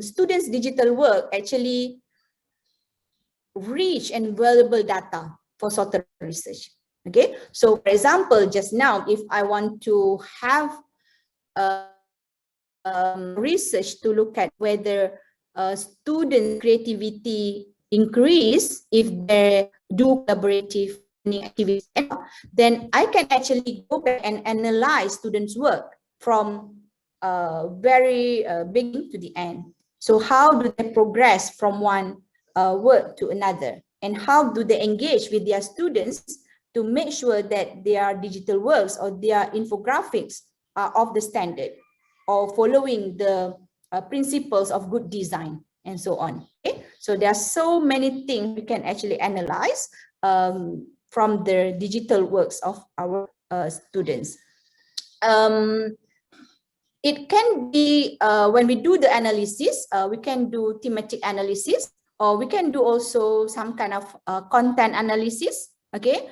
students' digital work actually rich and valuable data for sort of research. Okay, so for example, just now, if I want to have research to look at whether student creativity increase if they do collaborative learning activities, then I can actually go back and analyze students' work from very beginning to the end. So how do they progress from one work to another, and how do they engage with their students to make sure that their digital works or their infographics are of the standard or following the principles of good design and so on. Okay? So there are so many things we can actually analyze from the digital works of our students. It can be, when we do the analysis, we can do thematic analysis, or we can do also some kind of content analysis. Okay,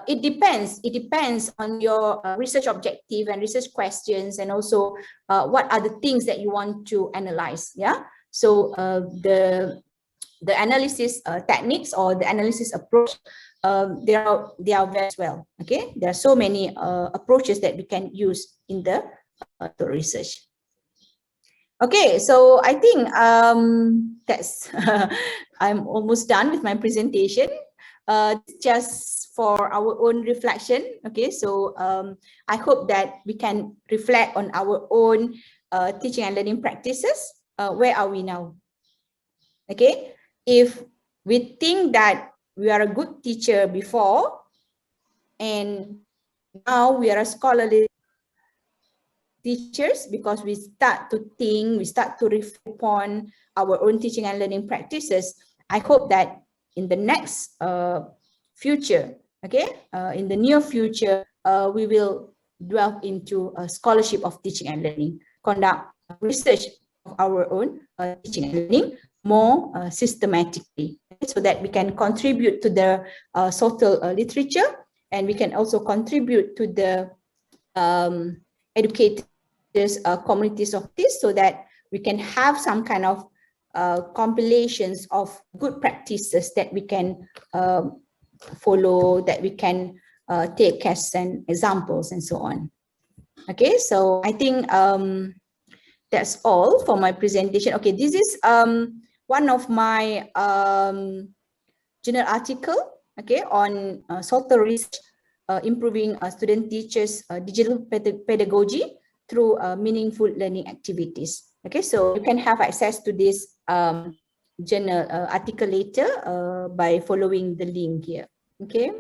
it depends on your research objective and research questions, and also what are the things that you want to analyze. Yeah, so the analysis techniques or the analysis approach, they are very well. Okay, there are so many approaches that we can use in the research. Okay, so I think that's I'm almost done with my presentation. Just for our own reflection. Okay, so I hope that we can reflect on our own teaching and learning practices. Where are we now? Okay, if we think that we are a good teacher before, and now we are a scholarly teachers, because we start to think, we start to reflect upon our own teaching and learning practices. I hope that in the next future, okay, in the near future, we will delve into a scholarship of teaching and learning, conduct research of our own teaching and learning more systematically, so that we can contribute to the social literature, and we can also contribute to the educators, communities of this, so that we can have some kind of compilations of good practices that we can follow, that we can take as an examples and so on. Okay, so I think that's all for my presentation. Okay, this is one of my journal article, okay, on social research, improving student teachers digital pedagogy through meaningful learning activities. Okay, so you can have access to this journal article later by following the link here. Okay,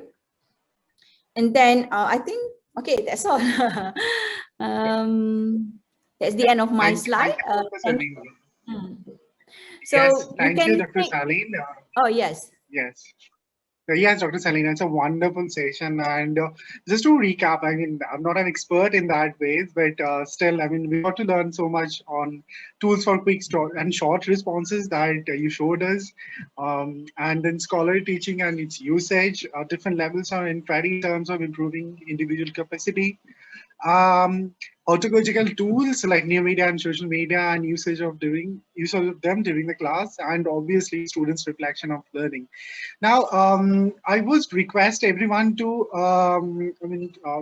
and then I think, okay, that's all. That's the end of my slide. So yes, thank you, Dr. Sailin. Oh yes. Yes. Yes, Dr. Sailin, it's a wonderful session. And just to recap, I mean, I'm not an expert in that way, but still, I mean, we got to learn so much on tools for quick and short responses that you showed us. And then scholarly teaching and its usage, different levels are in terms of improving individual capacity. Hyutagogical tools like new media and social media and use of them during the class, and obviously students' reflection of learning. Now, I would request everyone to,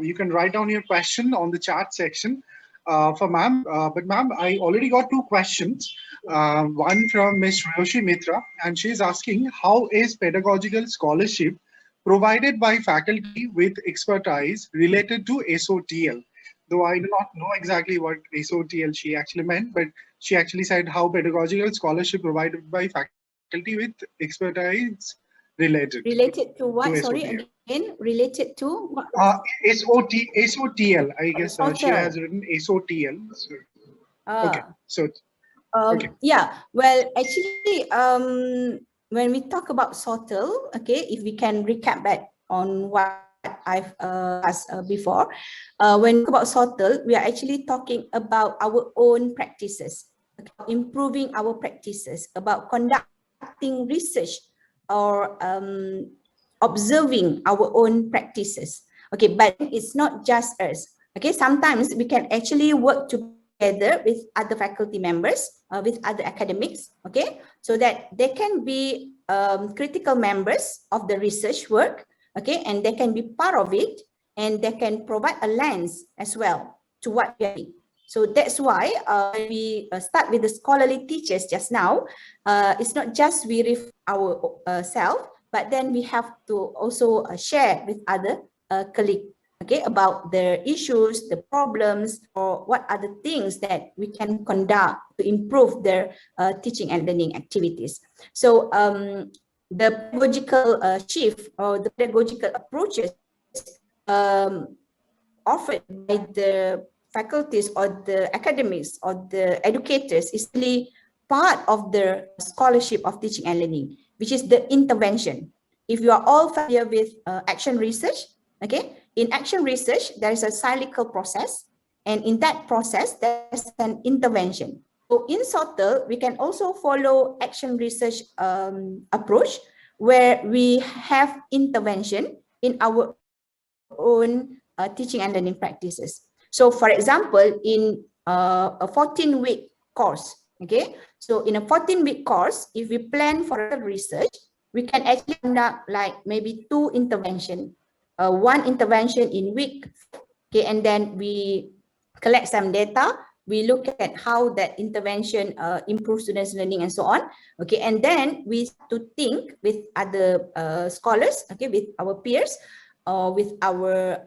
you can write down your question on the chat section for ma'am. But ma'am, I already got two questions. One from Ms. Roshi Mitra, and she's asking, how is pedagogical scholarship provided by faculty with expertise related to SOTL? Though I do not know exactly what SOTL she actually meant, but she actually said how pedagogical scholarship provided by faculty with expertise related to what? to Sorry, SOTL. again, related to what? SOTL. I guess she has written SOTL. So, okay, so okay. Yeah, well, actually, when we talk about SOTL, okay, if we can recap back on what I've asked before, when we talk about SOTL, we are actually talking about our own practices, improving our practices, about conducting research or observing our own practices. Okay, but it's not just us. Okay, sometimes we can actually work together with other faculty members, with other academics, okay, so that they can be critical members of the research work, okay, and they can be part of it, and they can provide a lens as well to what we are doing. So that's why we start with the scholarly teachers just now. It's not just we refer ourselves, but then we have to also share with other colleagues, okay, about the issues, the problems, or what are the things that we can conduct to improve their teaching and learning activities. So the pedagogical shift or the pedagogical approaches offered by the faculties or the academics or the educators is really part of the scholarship of teaching and learning, which is the intervention. If you are all familiar with action research, okay, in action research, there is a cyclical process, and in that process, there's an intervention. So in SOTL, we can also follow action research approach, where we have intervention in our own teaching and learning practices. So for example, in a 14-week course, okay, so in a 14-week course, if we plan for a research, we can actually conduct like maybe 2 interventions, 1 intervention in week, okay, and then we collect some data, we look at how that intervention improves students' learning and so on. Okay, and then we start to think with other scholars, okay, with our peers, or with our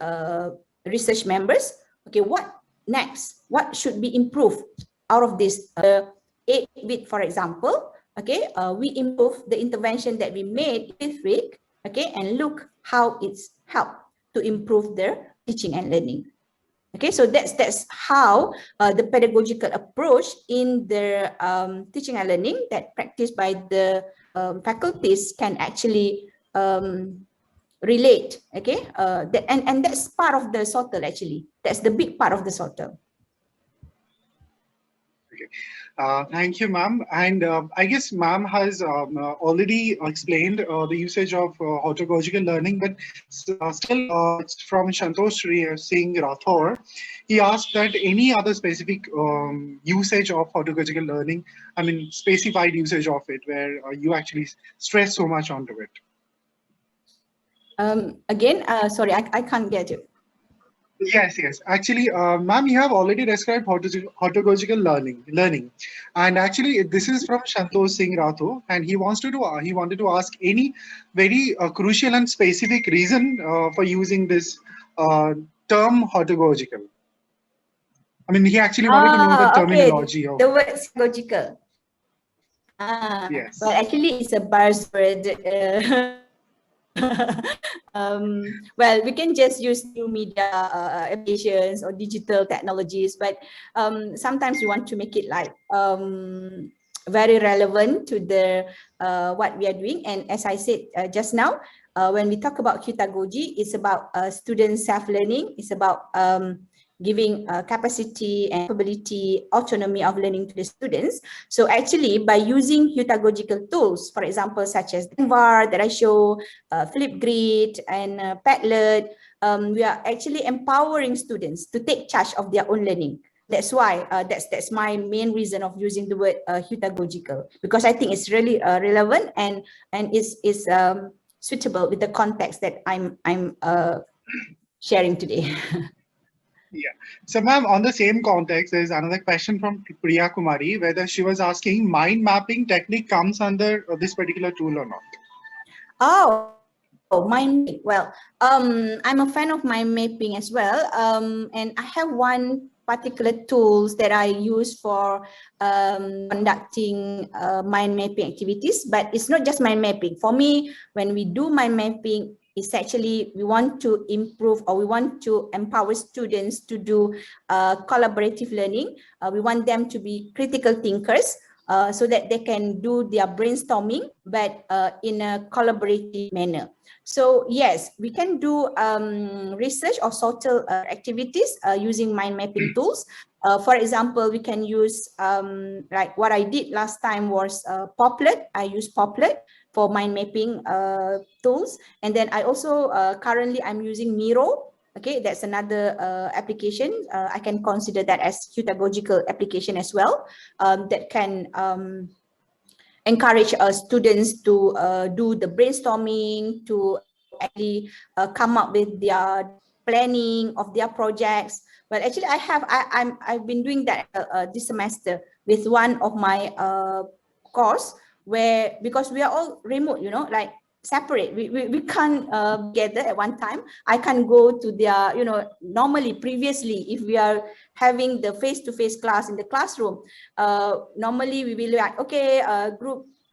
research members. Okay, what next? What should be improved out of this 8-bit, for example? Okay, we improve the intervention that we made in 5th week. Okay, and look how it's helped to improve their teaching and learning. Okay, so that's how the pedagogical approach in their teaching and learning that practiced by the faculties can actually relate. Okay, and that's part of the SoTL actually. That's the big part of the SoTL. Okay. Thank you, ma'am. And I guess ma'am has already explained the usage of hyutagogical learning, but still it's from Santosh Singh Rathore. He asked that any other specific usage of hyutagogical learning, I mean, specified usage of it, where you actually stress so much onto it. Again, sorry, I can't get it. Yes, yes. Actually, ma'am, you have already described hyutagogical learning, and actually, this is from Santosh Singh Rathore, and he wanted to ask any very crucial and specific reason for using this term hyutagogical. I mean, he actually wanted to know the terminology of the word psychological. Yes. Well, actually, it's a buzzword. Well, we can just use new media applications or digital technologies, but sometimes we want to make it like very relevant to the what we are doing. And as I said just now, when we talk about Hyutagoji, it's about student self-learning. It's about giving capacity and capability, autonomy of learning to the students. So actually, by using Hyutagogical tools, for example, such as Canva that I show, Flipgrid and Padlet, we are actually empowering students to take charge of their own learning. That's why that's my main reason of using the word Hyutagogical, because I think it's really relevant and is suitable with the context that I'm sharing today. Yeah. So, ma'am, on the same context, there's another question from Priya Kumari, whether she was asking mind mapping technique comes under this particular tool or not. Oh, mind mapping. Well, I'm a fan of mind mapping as well. And I have one particular tools that I use for conducting mind mapping activities, but it's not just mind mapping. For me, when we do mind mapping, it's actually we want to improve or we want to empower students to do collaborative learning. We want them to be critical thinkers so that they can do their brainstorming, but in a collaborative manner. So yes, we can do research or SoTL activities using mind mapping tools. For example, we can use like what I did last time was Poplet. I use Poplet for mind mapping tools. And then I also currently I'm using Miro. Okay, that's another application. I can consider that as Hyutagogical application as well, that can encourage students to do the brainstorming, to actually come up with their planning of their projects. Well, actually, I've been doing that this semester with one of my course, where because we are all remote, you know, like separate, we can't gather at one time. I can go to their, you know, normally previously if we are having the face-to-face class in the classroom, normally we will like, okay,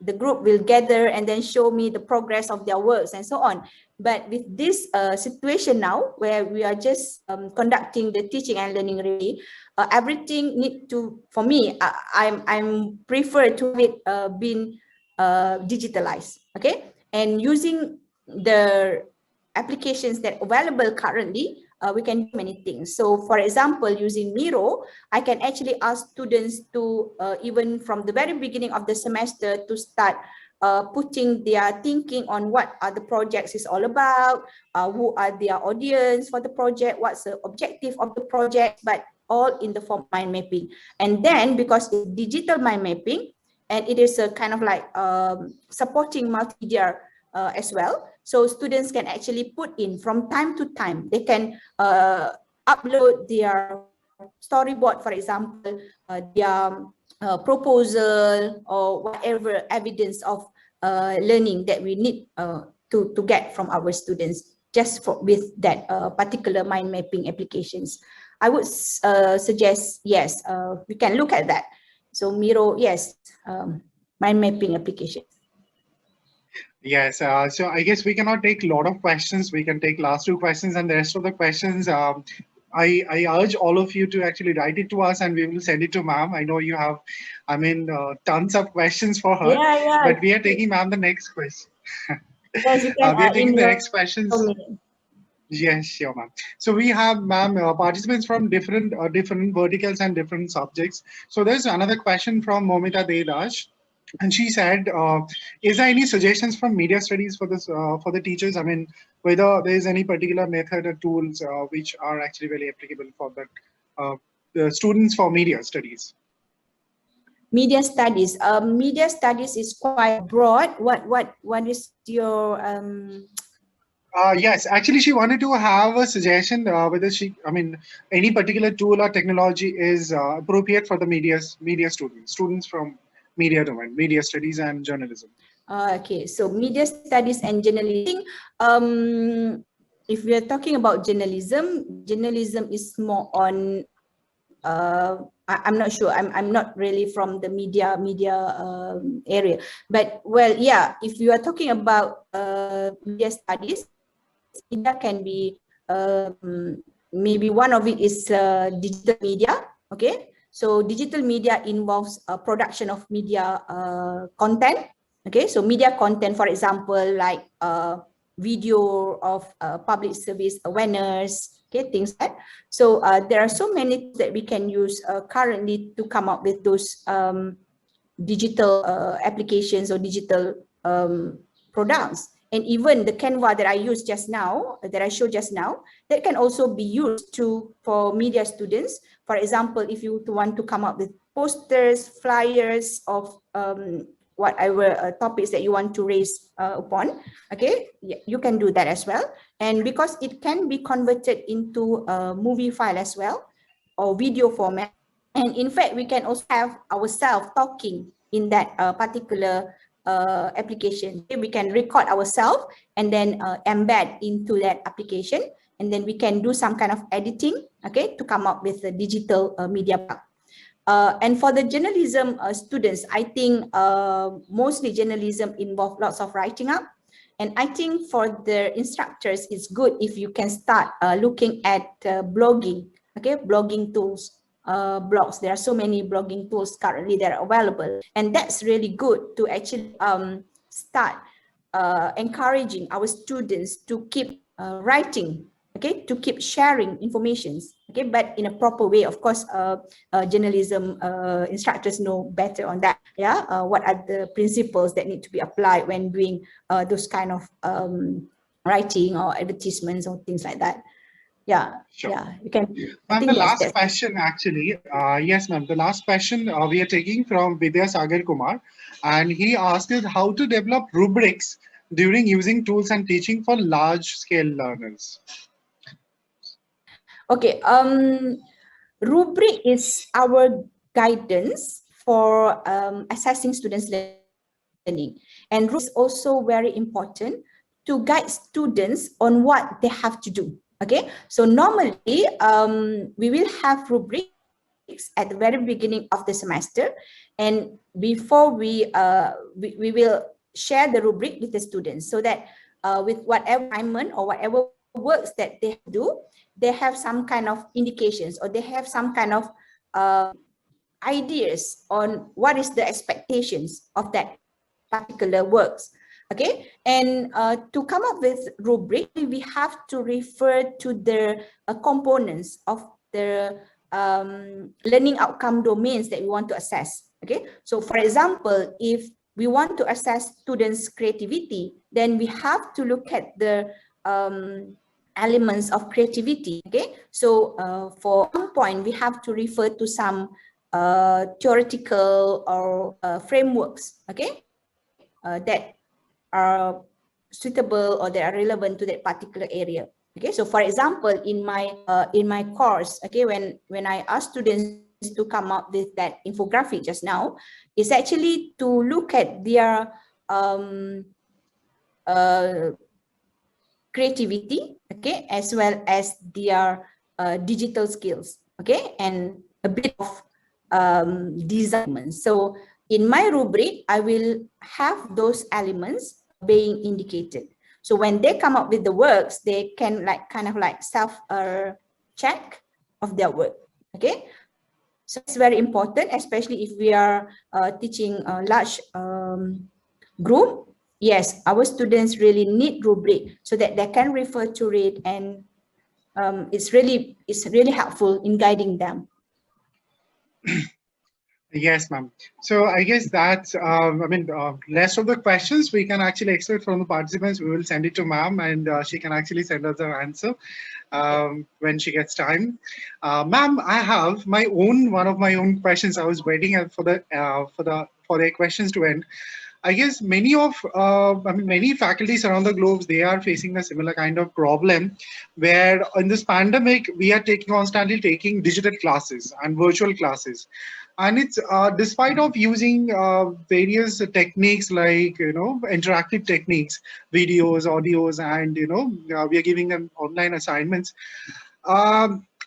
the group will gather and then show me the progress of their works and so on. But with this situation now, where we are just conducting the teaching and learning really, everything need to, for me, I'm prefer to have it being digitalized, okay? And using the applications that are available currently, we can do many things. So for example, using Miro, I can actually ask students to, even from the very beginning of the semester, to start putting their thinking on what are the projects is all about, who are their audience for the project, what's the objective of the project, but all in the form of mind mapping. And then because it's digital mind mapping, and it is a kind of like supporting multimedia as well. So students can actually put in from time to time, they can upload their storyboard, for example, their proposal or whatever evidence of learning that we need to get from our students just with that particular mind mapping applications. I would suggest, yes, we can look at that. So Miro, yes, mind mapping application. Yes, so I guess we cannot take a lot of questions. We can take last 2 questions, and the rest of the questions, I urge all of you to actually write it to us and we will send it to ma'am. I know you have, tons of questions for her, but we are taking ma'am the next question. Yes, you can, we are taking the next questions. comment. Yes, sure, ma'am. So we have, ma'am, participants from different verticals and different subjects. So there's another question from Momita Dedash. And she said, is there any suggestions from media studies for this for the teachers? I mean, whether there is any particular method or tools which are actually very applicable for that the students for media studies. Media studies. Media studies is quite broad. What is your Yes, actually, she wanted to have a suggestion whether any particular tool or technology is appropriate for the media students from media domain, media studies and journalism. Okay, so media studies and journalism. If we are talking about journalism, journalism is more on. I'm not sure. I'm not really from the media area, but well, yeah. If you are talking about media studies, media can be maybe one of it is digital media. Okay, so digital media involves production of media content. Okay, so media content, for example, like video of public service awareness, okay, things like that. So there are so many that we can use currently to come up with those digital applications or digital products. And even the Canva that I used just now, that I showed just now, that can also be used for media students. For example, if you want to come up with posters, flyers of whatever topics that you want to raise upon, okay, you can do that as well. And because it can be converted into a movie file as well, or video format, and in fact, we can also have ourselves talking in that particular application. Okay, we can record ourselves and then embed into that application, and then we can do some kind of editing, okay, to come up with a digital media. And for the journalism students, I think mostly journalism involve lots of writing up. And I think for the instructors, it's good if you can start looking at blogging, okay, blogging tools. Blogs. There are so many blogging tools currently that are available, and that's really good to actually start encouraging our students to keep writing, okay, to keep sharing informations, okay, but in a proper way. Of course, journalism instructors know better on that. Yeah, what are the principles that need to be applied when doing those kind of writing or advertisements or things like that. Yeah, sure. Yeah, you can. Ma'am, the last question actually, yes, ma'am, the last question we are taking from Vidya Sagar Kumar, and he asked us how to develop rubrics during using tools and teaching for large-scale learners. Okay, rubric is our guidance for assessing students' learning, and rubric is also very important to guide students on what they have to do. Okay, so normally we will have rubrics at the very beginning of the semester, and before we will share the rubric with the students, so that with whatever assignment or whatever works that they do, they have some kind of indications, or they have some kind of ideas on what is the expectations of that particular works. Okay, and to come up with rubric, we have to refer to the components of the learning outcome domains that we want to assess. Okay, so for example, if we want to assess students' creativity, then we have to look at the elements of creativity. Okay, so for one point, we have to refer to some theoretical or frameworks, okay, that are suitable or that are relevant to that particular area. Okay, so for example, in my course, okay, when I ask students to come up with that infographic just now, is actually to look at their creativity, okay, as well as their digital skills, okay, and a bit of design. So in my rubric, I will have those elements being indicated. So when they come up with the works, they can kind of self check of their work, okay. So it's very important, especially if we are teaching a large group. Yes, our students really need rubric so that they can refer to it, and it's really helpful in guiding them. Yes, ma'am. So I guess that, rest of the questions we can actually expect from the participants. We will send it to ma'am, and she can actually send us the answer when she gets time. Ma'am, I have one of my own questions. I was waiting for their questions to end. I guess many faculties around the globe, they are facing a similar kind of problem, where in this pandemic we are constantly taking digital classes and virtual classes, and it's despite of using various techniques like interactive techniques, videos, audios, and we are giving them online assignments.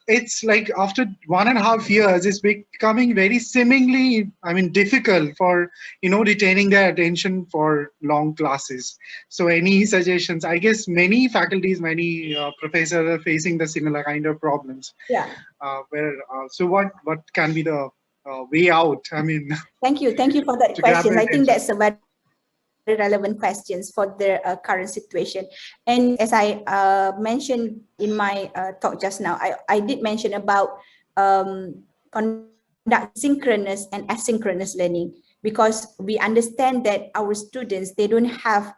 It's like after 1.5 years, it's becoming very seemingly, difficult for, retaining their attention for long classes. So any suggestions? I guess many faculties, many professors are facing the similar kind of problems. Yeah. So what can be the way out? Thank you for that question. I think that's a very relevant questions for their current situation. And as I mentioned in my talk just now, I did mention about conduct synchronous and asynchronous learning, because we understand that our students, they don't have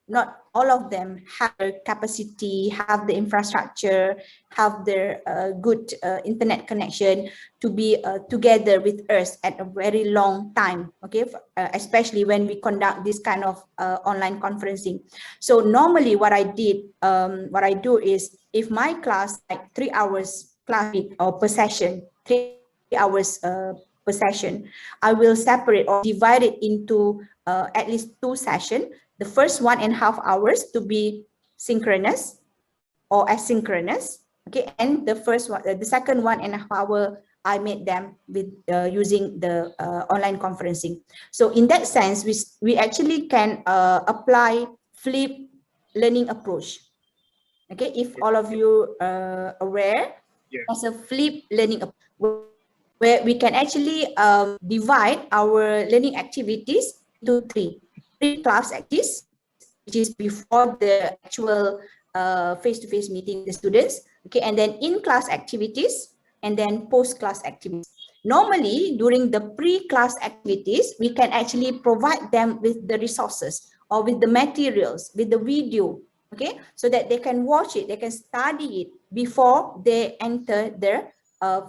not all of them have the capacity, have the infrastructure, have their good internet connection to be together with us at a very long time, okay, especially when we conduct this kind of online conferencing. So normally what I do is, if my class, like 3 hours class or per session, 3 hours per session, I will separate or divide it into at least 2 sessions. The first 1.5 hours to be synchronous or asynchronous, okay, and the second 1.5 hour, I made them with using the online conferencing. So in that sense, we actually can apply flip learning approach. Okay, if all of you are aware, as a flip learning approach, where we can actually divide our learning activities into 3 class activities, which is before the actual face-to-face meeting with the students, okay, and then in-class activities, and then post-class activities. Normally, during the pre-class activities, we can actually provide them with the resources or with the materials, with the video, okay, so that they can watch it, they can study it before they enter their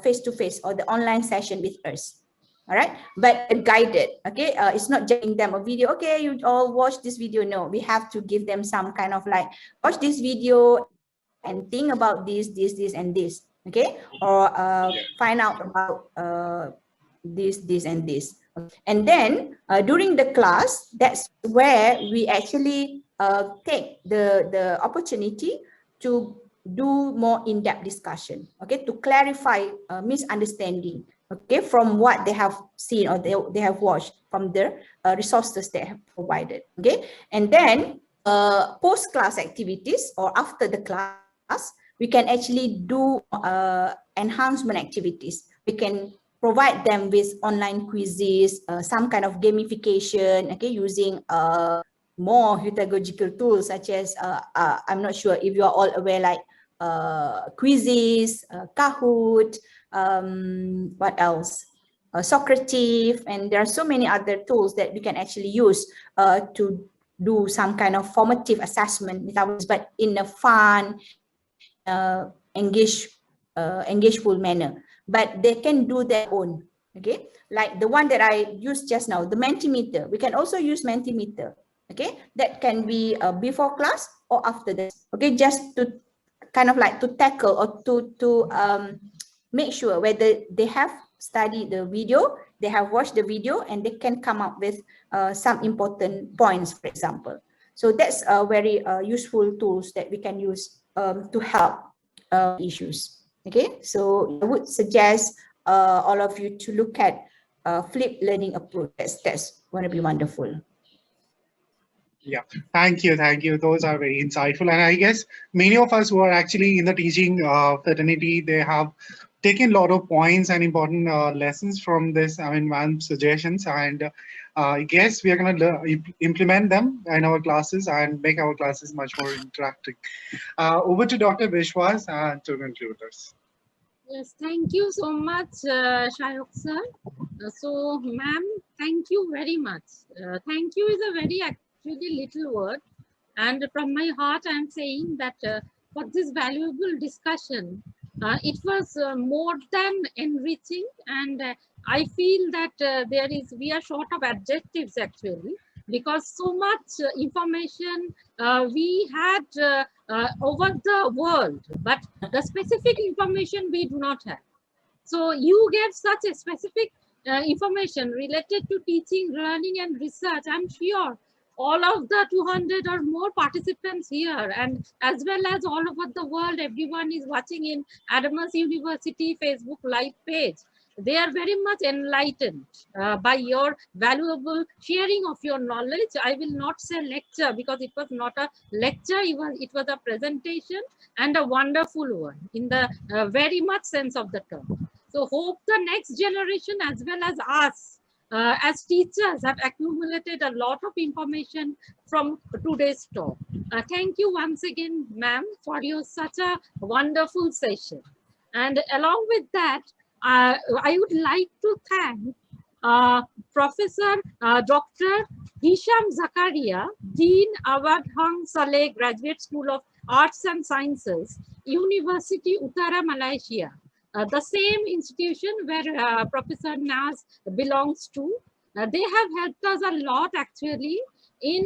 face-to-face or the online session with us. All right, but guided, okay, it's not just giving them a video, okay, you all watch this video. No, we have to give them some kind of watch this video and think about this, and this, okay, or find out about this and this. And then during the class, that's where we actually take the opportunity to do more in-depth discussion, okay, to clarify misunderstanding, okay, from what they have seen or they have watched from the resources they have provided, okay. And then post-class activities, or after the class, we can actually do enhancement activities. We can provide them with online quizzes, some kind of gamification, okay, using more Hyutagogical tools, such as I'm not sure if you are all aware, quizzes, Kahoot, what else? Socrative, and there are so many other tools that we can actually use to do some kind of formative assessment with ours, but in a fun, engageful manner. But they can do their own, okay? Like the one that I used just now, the Mentimeter. We can also use Mentimeter, Okay, that can be before class or after that. Okay, just to kind of like to tackle or to make sure whether they have studied the video, they have watched the video, and they can come up with some important points, for example. So that's a very useful tools that we can use to help issues. Okay, so I would suggest all of you to look at flipped learning approach. That's going to be wonderful. Yeah, thank you, thank you. Those are very insightful. And I guess many of us who are actually in the teaching fraternity, they have taken a lot of points and important lessons from this, I mean, ma'am's suggestions. And I guess we are going to implement them in our classes and make our classes much more interactive. Over to Dr. Vishwas to conclude this. Yes, thank you so much, Shayok sir. So, ma'am, thank you very much. Thank you is a very actually little word. And from my heart, I am saying that for this valuable discussion, it was more than enriching. And I feel that we are short of adjectives actually, because so much information we had over the world, but the specific information we do not have. So you gave such a specific information related to teaching, learning, and research. I'm sure all of the 200 or more participants here, and as well as all over the world, everyone is watching in Adamas University Facebook live page. They are very much enlightened by your valuable sharing of your knowledge. I will not say lecture because it was not a lecture, it was a presentation, and a wonderful one in the very much sense of the term. So hope the next generation as well as us as teachers have accumulated a lot of information from today's talk. Thank you once again, ma'am, for your such a wonderful session. And along with that, I would like to thank Professor Dr. Hisham Zakaria, Dean Awang Salleh Graduate School of Arts and Sciences, Universiti Utara, Malaysia. The same institution where Professor Naz belongs to. They have helped us a lot actually in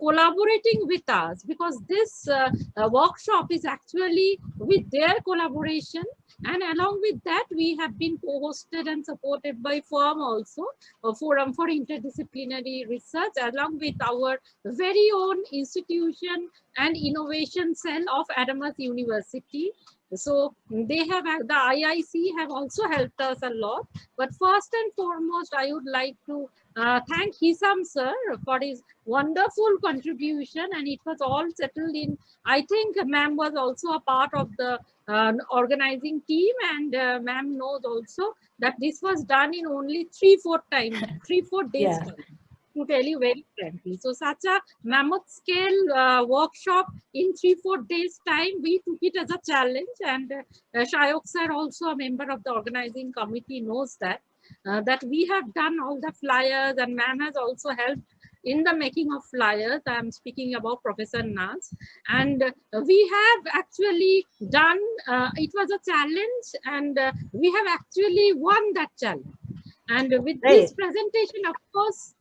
collaborating with us, because this workshop is actually with their collaboration. And along with that, we have been co-hosted and supported by FORM also, a Forum for Interdisciplinary Research, along with our very own institution and innovation cell of Adamas University. So they have, the IIC have also helped us a lot. But first and foremost, I would like to thank Hisham sir for his wonderful contribution, and it was all settled in. I think ma'am was also a part of the organizing team, and ma'am knows also that this was done in only 3-4 days Yeah. time, to tell you very frankly. So such a mammoth scale workshop in 3-4 days time, we took it as a challenge, and Shayok sir, also a member of the organizing committee, knows that that we have done all the flyers, and ma'am has also helped in the making of flyers. I'm speaking about Professor Naz, and we have actually done, it was a challenge, and we have actually won that challenge. And with this presentation, of course,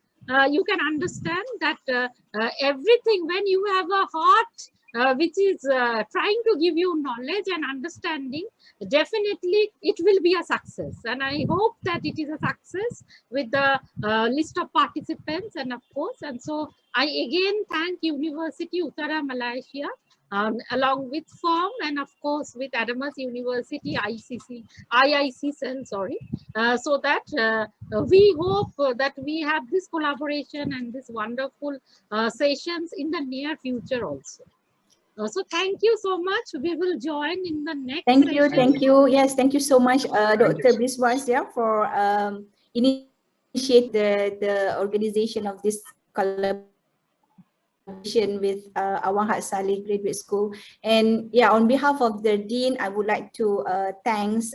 you can understand that everything, when you have a heart which is trying to give you knowledge and understanding, definitely it will be a success. And I hope that it is a success with the list of participants, and of course, and so I again thank Universiti Utara, Malaysia, along with FORM, and of course with Adamas University IIC cell, sorry, so that we hope that we have this collaboration and this wonderful sessions in the near future also. So thank you so much. We will join in the next session. Thank you. Yes, thank you so much, Dr. Biswas, for initiate the organization of this collaboration with Awang Salleh Graduate School. And yeah, on behalf of the Dean, I would like to thanks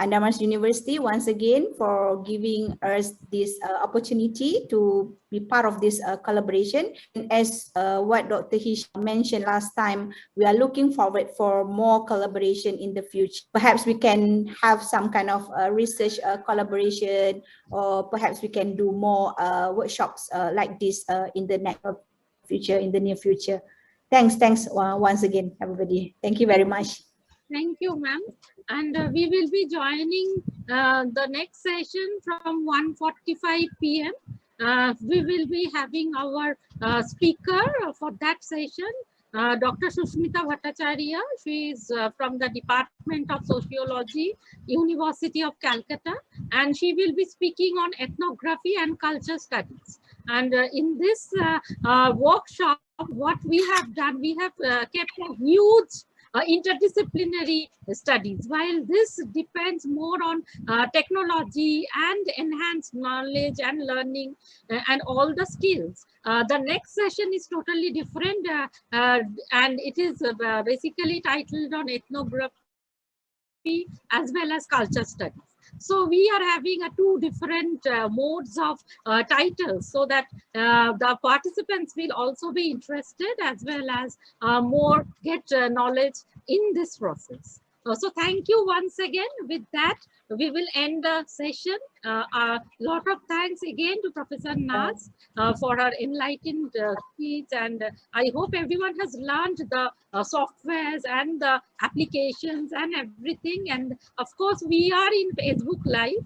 Adamas University once again for giving us this opportunity to be part of this collaboration. And as what Dr. Hish mentioned last time, we are looking forward for more collaboration in the future. Perhaps we can have some kind of research collaboration, or perhaps we can do more workshops like this in the near future. Thanks once again, everybody. Thank you very much. Thank you, ma'am. And we will be joining the next session from 1:45 p.m. We will be having our speaker for that session, Dr.Susmita Bhattacharyya. She is from the Dept.of Sociology, Universiti of Calcutta, and she will be speaking on ethnography and culture studies. And in this workshop, what we have done, we have kept a huge interdisciplinary studies. While this depends more on technology and enhanced knowledge and learning and all the skills, the next session is totally different, and it is basically titled on ethnography as well as culture studies. So we are having two different modes of titles, so that the participants will also be interested as well as more get knowledge in this process. So thank you once again. With that, we will end the session. A lot of thanks again to Professor Naz for her enlightened speech, and I hope everyone has learned the softwares and the applications and everything. And of course, we are in Facebook Live.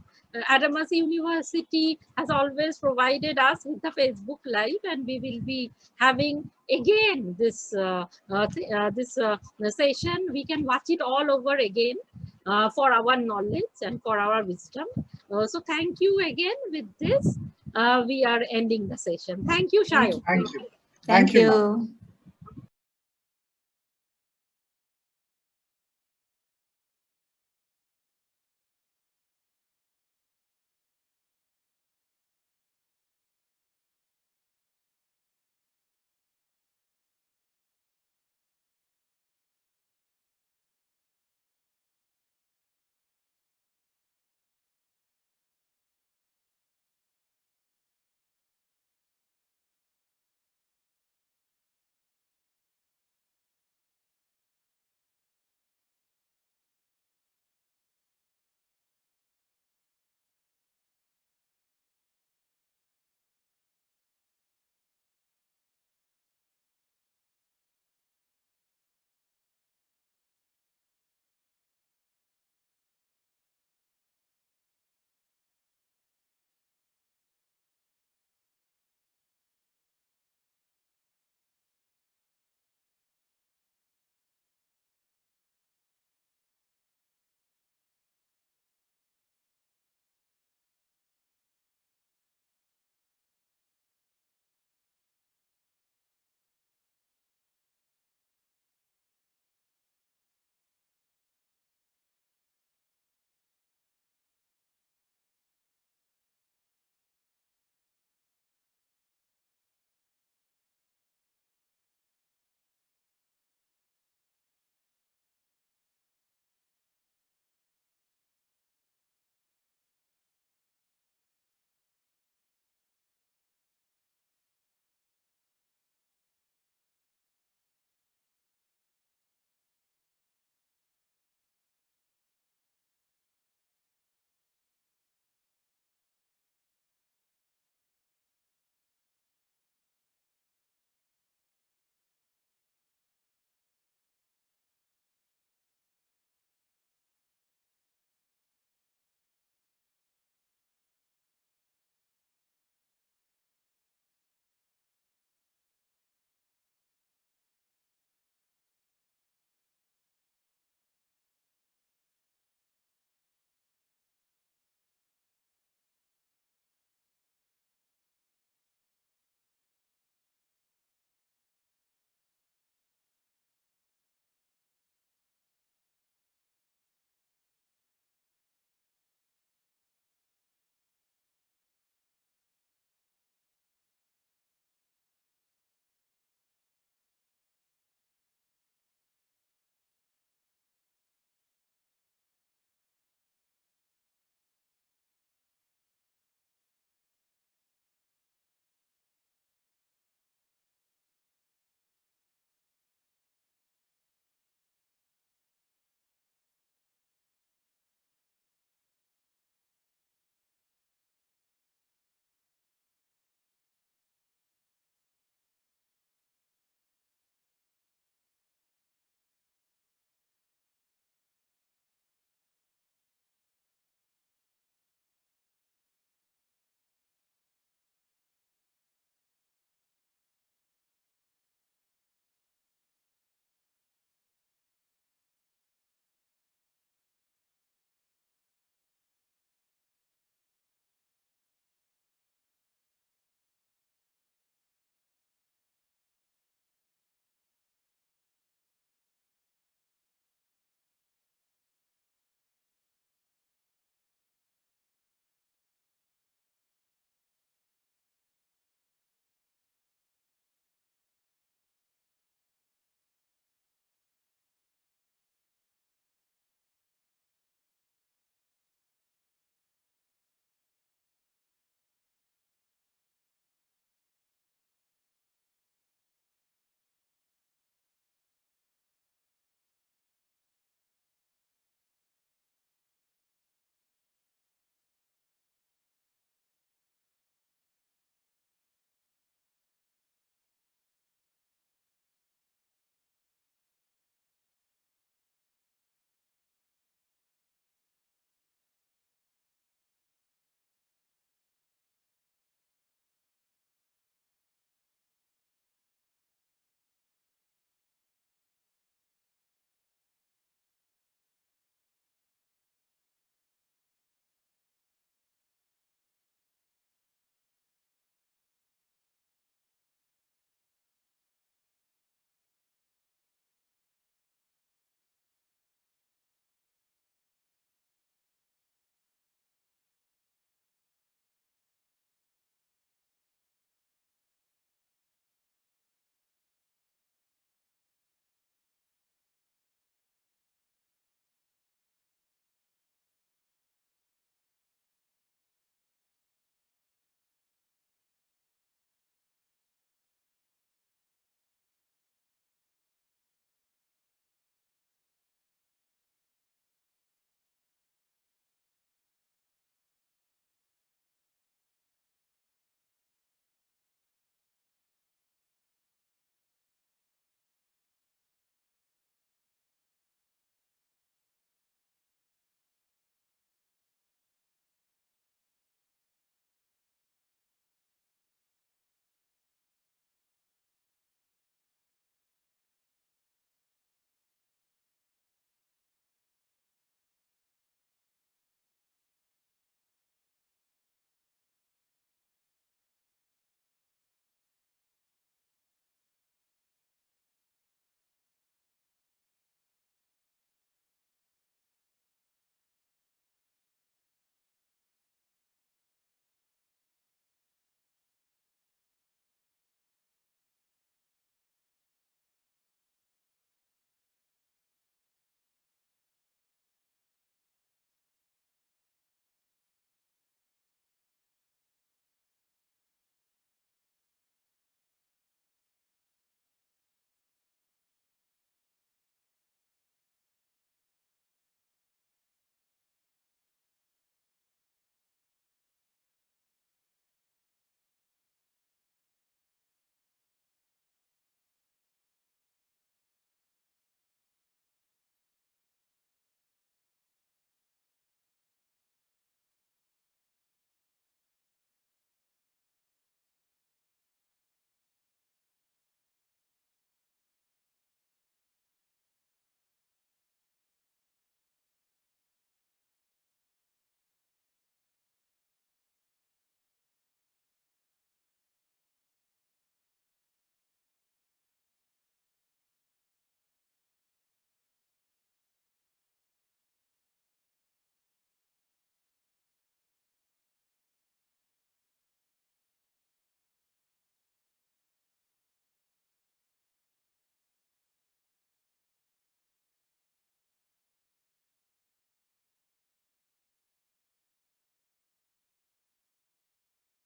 Adamas University has always provided us with the Facebook Live, and we will be having again this session. We can watch it all over again for our knowledge and for our wisdom. So thank you again. With this, we are ending the session. Thank you, Shayo. Thank you. Thank you.